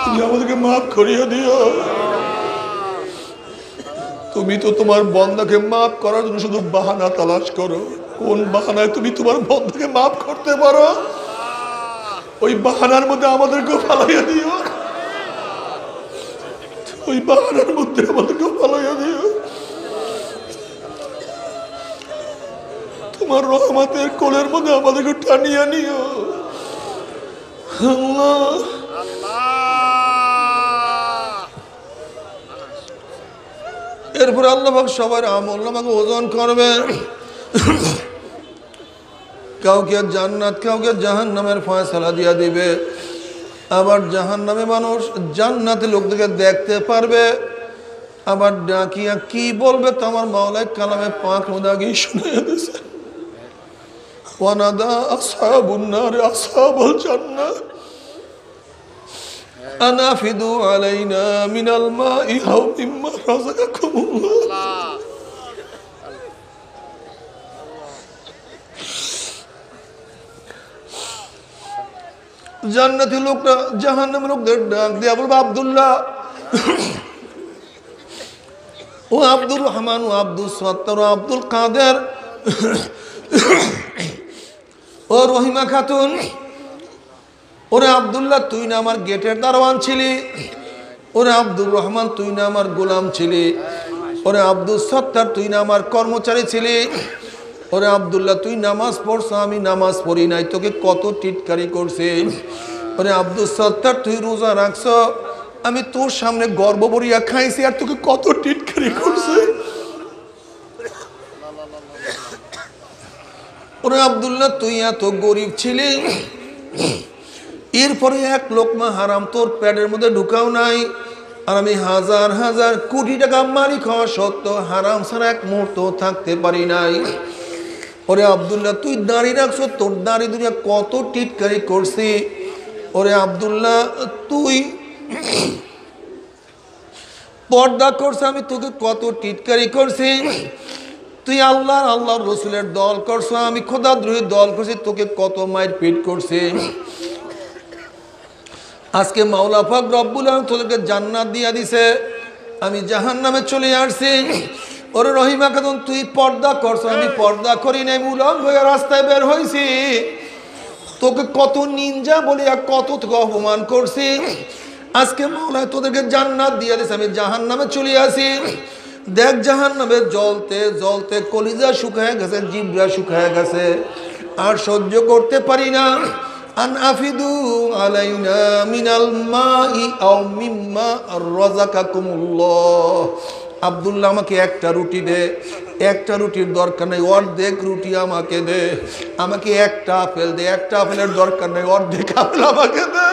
তুমি আমাদেরকে মাফ করিয়া দিও। তুমি তো তোমার বন্দাকে মাফ করার জন্য শুধু বাহানা তালাশ করো। কোন বাহানায় তুমি তোমার বন্দাকে মাফ করতে পারো? ওই বাহানার মধ্যে আমাদেরকেও ফালাইয়া দিও, ওই বাহানার মধ্যে আমাদেরকেও ফালাইয়া দিও। তোমার রহমতের কোলের মধ্যে আমাদেরকে টানিয়া নিও। আল্লাহ এরপরে আল্লাহ পাক সবার আমল নামাকে ওজন করবে। কাউকে জান্নাত কাউকে জাহান্নামের ফয়সালা দিয়া দিবে। আবার জাহান্নামে মানুষ জান্নাতে লোকদেরকে দেখতে পারবে। আবার ডাকিয়া কি বলবে তো আমার মাওলায় কালামে পাক মধ্যে আগেই শুনিয়ে দিয়েছে, ওয়ানাদা আসহাবুন নার আসহাবাল জান্নাহ আনাফিদু আলাইনা মিনাল মাই আও মিম্মা রাযাকাকুমুল্লাহ। জান্নাতি লোকরা জাহান্নামের লোকদের ডাক দিয়া বলবে, আব্দুল্লাহ, ও আব্দুর রহমান, ও আব্দুল সত্তার, ও আব্দুল কাদের, ও রহিমা খাতুন, ওরে আব্দুল্লাহ তুই না আমার গেটের দারোয়ান ছিলি, ওরে আব্দুর রহমান তুই না আমার গোলাম ছিলি, ওরে আব্দুল সত্তার তুই না আমার কর্মচারী ছিলি, ওরে আব্দুল্লাহ তুই নামাজ পড়ছ আমি নামাজ পড়ি নাই, তোকে কত টিটকারি করছি, ওরে আব্দুল সত্তার তুই রোজা রাখছ আমি তোর সামনে গর্ব ভরিয়া খাইছি আর তোকে কত টিটকারি করছে, ওরে আব্দুল্লাহ তুই এত গরিব ছিলি, এরপরে এক লোকমা হারাম তোর পেটের মধ্যে ঢুকাও নাই, আর আমি হাজার হাজার কোটি টাকা মারি খাওয়া সত্ত্বেও হারাম ছাড়া এক মুহূর্ত থাকতে পারি নাই। ওরে আব্দুল্লাহ তুই দাঁড়িয়ে রাখছো, তোর দাঁড়িয়ে দুনিয়া কত টিটকারি করছি, ওরে আব্দুল্লাহ তুই পর্দা করছে আমি তোকে কত টিটকারি করছি, তুই আল্লাহর রসুলের দল করছো আমি খোদাদ্রোহীর দল করছি, তোকে কত মাইর পিট করছি। আজকে মাওলা পাক রব্বুল আলামিন তোদেরকে জান্নাত দিয়া দিছে, আমি জাহান্নামে চলে আসছি। ওরে রহিমা খাতুন তুই পর্দা করছো আমি পর্দা করি নাই, উলঙ্গ হয়ে রাস্তায় বের হয়েছি, তোকে কত নিন্দা বলিয়া কত তোকে অপমান করছি। আজকে মাওলা তোদেরকে জান্নাত দিয়া দিছে, আমি জাহান্নামে চলে আসি। দেখ জাহান্নামে জ্বলতে জ্বলতে কলিজা শুকায় গেছে, জিহ্বা শুকায় গেছে, আর সহ্য করতে পারি না। আন আফিদু আলাইনা মিনাল মাই আও মিম্মা রাযাকাকুমুল্লাহ। আব্দুল্লাহ আমাকে একটা রুটি দে, একটা রুটির দরকার নেই, অর্ধেক রুটি আমাকে দে, আমাকে একটা আপেল দে, একটা আপেলের দরকার নেই, অর্ধেক আপেল আমাকে দে,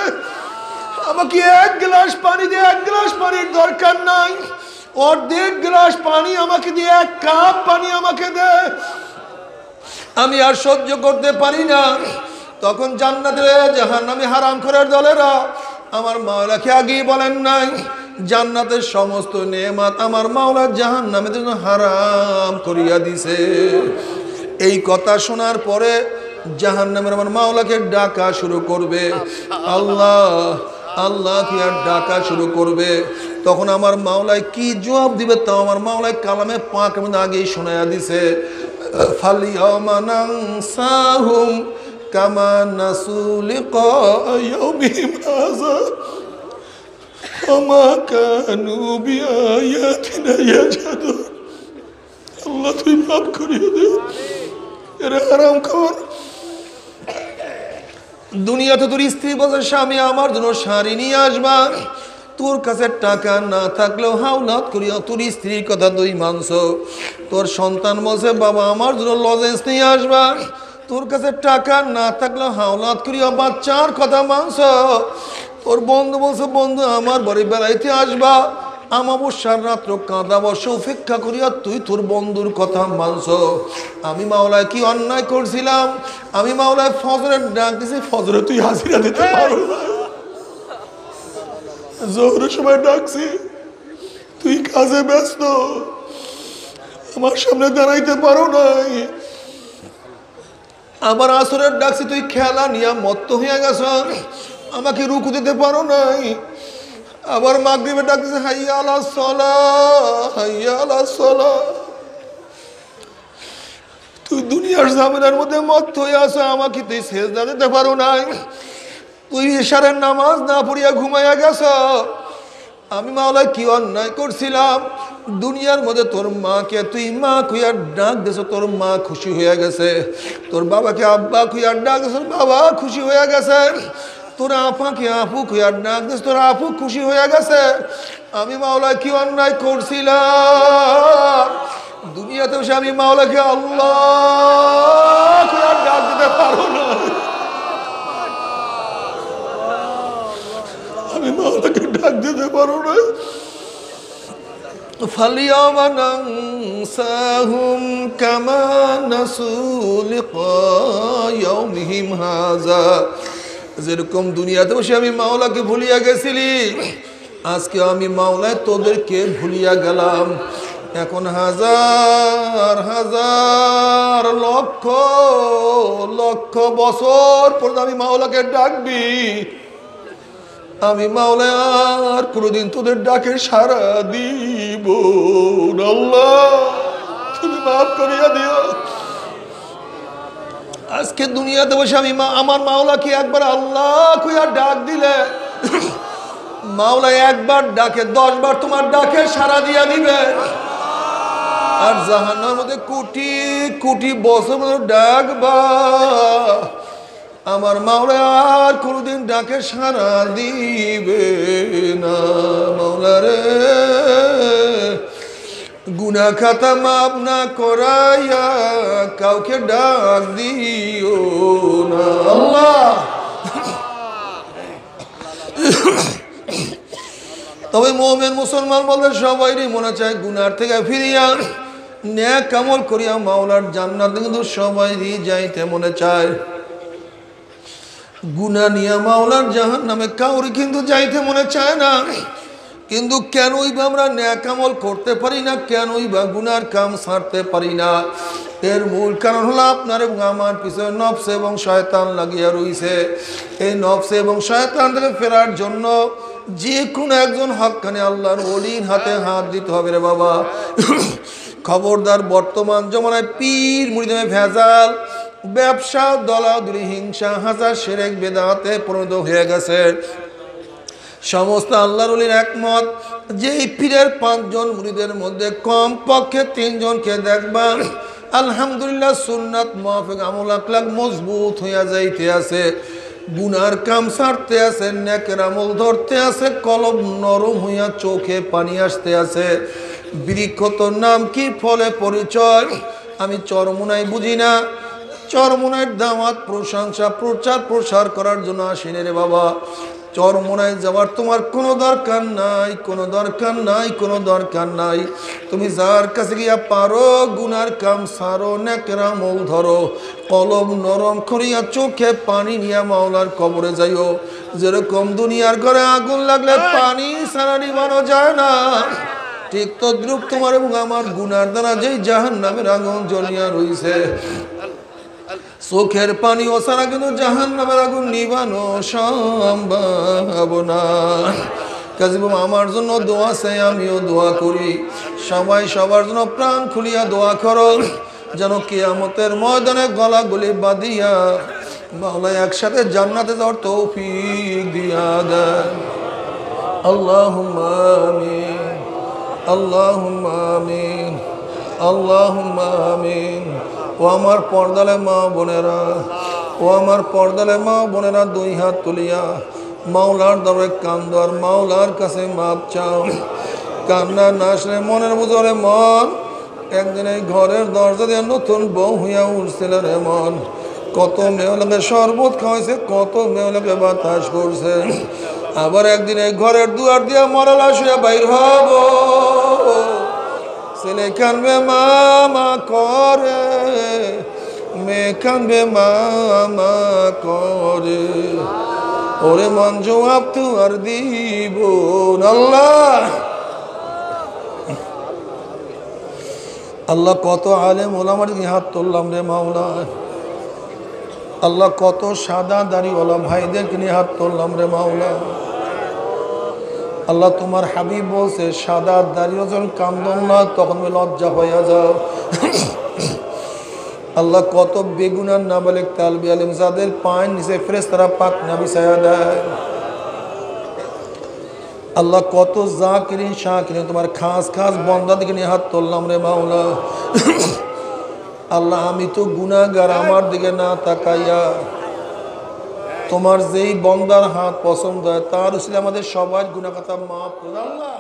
আমাকে এক গ্লাস পানি দে, এক গ্লাস পানির দরকার নাই, অর্ধেক গ্লাস পানি আমাকে দিয়ে, এক কাপ পানি আমাকে দে, আমি আর সহ্য করতে পারি না। তখন জান্নাতের জাহান্নামী হারাম খোরের দলেরা আমার মাওলাকে আগেই বলেন নাই, জান্নাতের সমস্ত নেয়ামত আমার মাওলা জাহান্নামের জন্য হারাম করিয়া দিছে। এই কথা শোনার পরে জাহান্নামের আমার মাওলাকে ডাকা শুরু করবে, আল্লাহ আল্লাহ কি আর ডাকা শুরু করবে। তখন আমার মাওলায় কি জবাব দিবে তাও আমার মাওলায় কালামে পাক মধ্যে আগেই শোনায়া দিছে, ফালিয়াওমা নানসাহুম কামা নাসু লিকা ইয়াউমিহিম হাযা ওমা কানু বিআয়াতিনা ইয়াজহাদুন। আল্লাহ তুই মাফ করিয়ে দে, এরা হারামখোর দুনিয়াতে তোর স্ত্রী বলছে স্বামী আমার জন্য শাড়ি নিয়ে আসবা, তোর কাছে টাকা না থাকলেও হাওলাত করিয়া তোর স্ত্রীর কথা তুই মানছ। তোর সন্তান বলছে বাবা আমার জন্য লজেন্স নিয়ে আসবা, তোর কাছে টাকা না থাকলেও হাওলাত করিয়া বাচ্চার কথা মানছ। তোর বন্ধু বলছে বন্ধু আমার বাড়ি বেড়াইতে আসবা, আমাবস্যার রাত্র কাঁদা বসে উপেক্ষা করিয়া তুই তোর বন্ধুর কথা মানছ। আমি মাওলায় কি অন্যায় করছিলাম? আমি মাওলায় ফজরের ডাক দিছি, ফজরে তুই হাজিরা দিতে পারো না। জোহরের সময় ডাকছি, তুই কাজে ব্যস্ত, আমার সামনে দাঁড়াইতে পারো নাই। আবার আসরের ডাকছি, তুই খেলা নিয়ে মত্ত হইয়া গেছ, আমাকে রুকু দিতে পারো নাই। আবার মাগরিবে ডাকছে হাইয়া আলাস সালাহ, হাইয়া আলাস সালাহ। তুই দুনিয়ার ঝামেলার মধ্যে মত্ত হয়ে আছো, আমাকে তুই সেজদা দিতে পারো নাই। তুই ইশারের নামাজ না পড়িয়া ঘুমাইয়া গেছ। আমি মাওলায় কি অন্যায় করছিলাম? দুনিয়ার মধ্যে তোর মাকে তুই মা খুইয়া ডাক দিছ, তোর মা খুশি হয়ে গেছে। তোর বাবাকে আব্বা খুইয়া ডাক দিছ, বাবা খুশি হয়ে গেছে। তোর আপাকে আপু খুইয়া ডাক দিছ, তোর আপু খুশি হয়ে গেছে। আমি মাওলায় কি অন্যায় করছিলাম? দুনিয়াতে বসে আমি মাওলাকে আল্লাহ খুইয়া ডাক দিতে পারো না। আমি মাওলাকে ডাক দিতে পারো না। فَالْيَوْمَ نَنْسَاهُمْ كَمَا نَسُوا لِقَاءَ يَوْمِهِمْ هَذَا। যেরকম দুনিয়াতে বসে আমি মাওলাকে ভুলিয়া গেছিলি, আজকে আমি মাওলায় তোদেরকে ভুলিয়া গেলাম। এখন হাজার হাজার লক্ষ লক্ষ বছর পর আমি মাওলাকে ডাকবি, আমি মাওলা আর কোনদিন তোদের ডাকে সাড়া দিব না। আল্লাহ তুমি মাফ করিয়া দিও। আজকে দুনিয়াতে বসে আমি আমার মাওলাকে একবার আল্লাহ কইয়া ডাক দিলে, মাওলা একবার ডাকে 10 বার তোমার ডাকে সাড়া দিয়া দিবে। আর জাহান্নামের মধ্যে কোটি কোটি বছর ডাকবা, আমার মাওলা আর কোনদিন ডাকে সাড়া দিবে না। মাওলা রে, গুনাহ খাতা মাপ না করাইয়া কাউকে ডাক দিও না। আল্লাহ তবে মুমিন মুসলমান বলে সবাইরই মনে চায় গুনার থেকে ফিরিয়া নেক আমল করিয়া মাওলার জান্নাতে, কিন্তু সবাইরই যাইতে মনে চায়। গুনাহ নিয়ে মাওলার জাহান্নামে কাউরি কিন্তু যাইতে মনে চায় না। কিন্তু কেনই বা আমরা নেক আমল করতে পারি না, কেনই বা গুনার কাম ছাড়তে পারি না? এর মূল কারণ হলো আপনার এবং আমার পিছনে নফস এবং শয়তান লাগিয়া রইছে। এই নফস এবং শয়তান থেকে ফেরার জন্য যে কোনো একজন হক্কানি আল্লাহর ওলির হাতে হাত দিতে হবে রে বাবা। খবরদার, বর্তমান জমানায় পীর মুরিদে ভেজাল, ব্যবসা, দলাদলি, হিংসা, হাজার শিরক বেদাতে পরিণত হয়ে গেছে। সমস্ত আল্লাহর ওলির একমত যে এই পীরের 5 জন মুরিদের মধ্যে কম পক্ষে 3 জনকে দেখবা আলহামদুলিল্লাহ সুন্নাত মুআফিক আমল আখলাক মজবুত হইয়া যাইতে আছে, গুনার কাম ছাড়তে আছে, নেকের আমল ধরতে আছে, কলব নরম হইয়া চোখে পানি আসতে আছে। বৃক্ষ তোর নাম কি, ফলে পরিচয় আমি চরমুনাই বুঝি না। চরমুনাইয়ের দাওয়াত প্রশংসা প্রচার প্রসার করার জন্য আসিনি রে বাবা। চরমুনায় যাওয়ার তোমার কোনো দরকার নাই, কোনো দরকার নাই, কোনো দরকার নাই। তুমি যার কাছে গিয়া পারো গুনার কাম সারো, নেকের আমল ধরো, কলম নরম করিয়া চোখে পানি নিয়া মাওলার কবরে যাইও। যেরকম দুনিয়ার ঘরে আগুন লাগলে পানি ছাড়া নিবানো যায় না, ঠিক তদ্রুপ তোমার এবং আমার গুনার দ্বারা যেই জাহান্নামের আগুন জ্বলিয়া রইছে, চোখের পানি ও ছাড়া কিন্তু জাহান্নামের আগুন নিবানো সম্ভব না। কাজী বাবা আমার জন্য দোয়া চাই, আমিও দোয়া করি। সবাই সবার জন্য প্রাণ খুলিয়া দোয়া করো, যেন কিয়ামতের ময়দানে গলাগলি বাঁধিয়া মাওলা একসাথে জান্নাতে যাওয়ার তৌফিক দিয়া দেন। আল্লাহুম্মা আমিন, আল্লাহুম্মা আমিন, আল্লাহুম্মা আমিন। ও আমার পর্দালে মা বোনেরা, ও আমার পর্দালে মা বোনেরা, দুই হাত তুলিয়া মাওলার দরবারে কান্দো আর মাওলার কাছে মাপ চাও। কান্না না আসলে মনের বুঝরে মন একদিন এই ঘরের দরজা দিয়ে নতুন বউ হইয়া উঠছিল রে মন। কত মেয়েলাকে শরবত খাওয়াইছে, কত মেয়েলাকে বাতাস করছে, আবার একদিন এই ঘরের দুয়ার দিয়া মরালা শুয়ে বাইর হব। ছেলে কানবে মামা করে, মেয়ে কানবে মামা করে, ওরে মন জবাব তু আর দিব আল্লাহ। আল্লাহ কত আলেম ওলামার হাত তুললাম রে মাওলা। আল্লাহ কত সাদা দাড়িওয়ালা ভাইদেরকে নিয়ে হাত তুললাম রে মাওলা। আল্লাহ তোমার হাবিব বলছে সাদা দাড়িও যখন কান্দন না তখন লজ্জা হইয়া যাও। আল্লাহ কত বেগুনার নাবালেক তালবি আলিম যাদের পায়ের নিচে ফেরেশতারা পাক না বিছায়া দেয়। আল্লাহ কত জাকিরিন শাকিরিন তোমার খাস খাস বন্দা দিকে নিয়ে হাত তুললাম রে মাওলা। আল্লাহ আমি তো গুনাহগার, আমার দিকে না তাকাইয়া তোমার যেই বন্দার হাত পছন্দ হয় তার উসিলায় আমাদের সবার গুনাহ খাতা মাফ করুন আল্লাহ।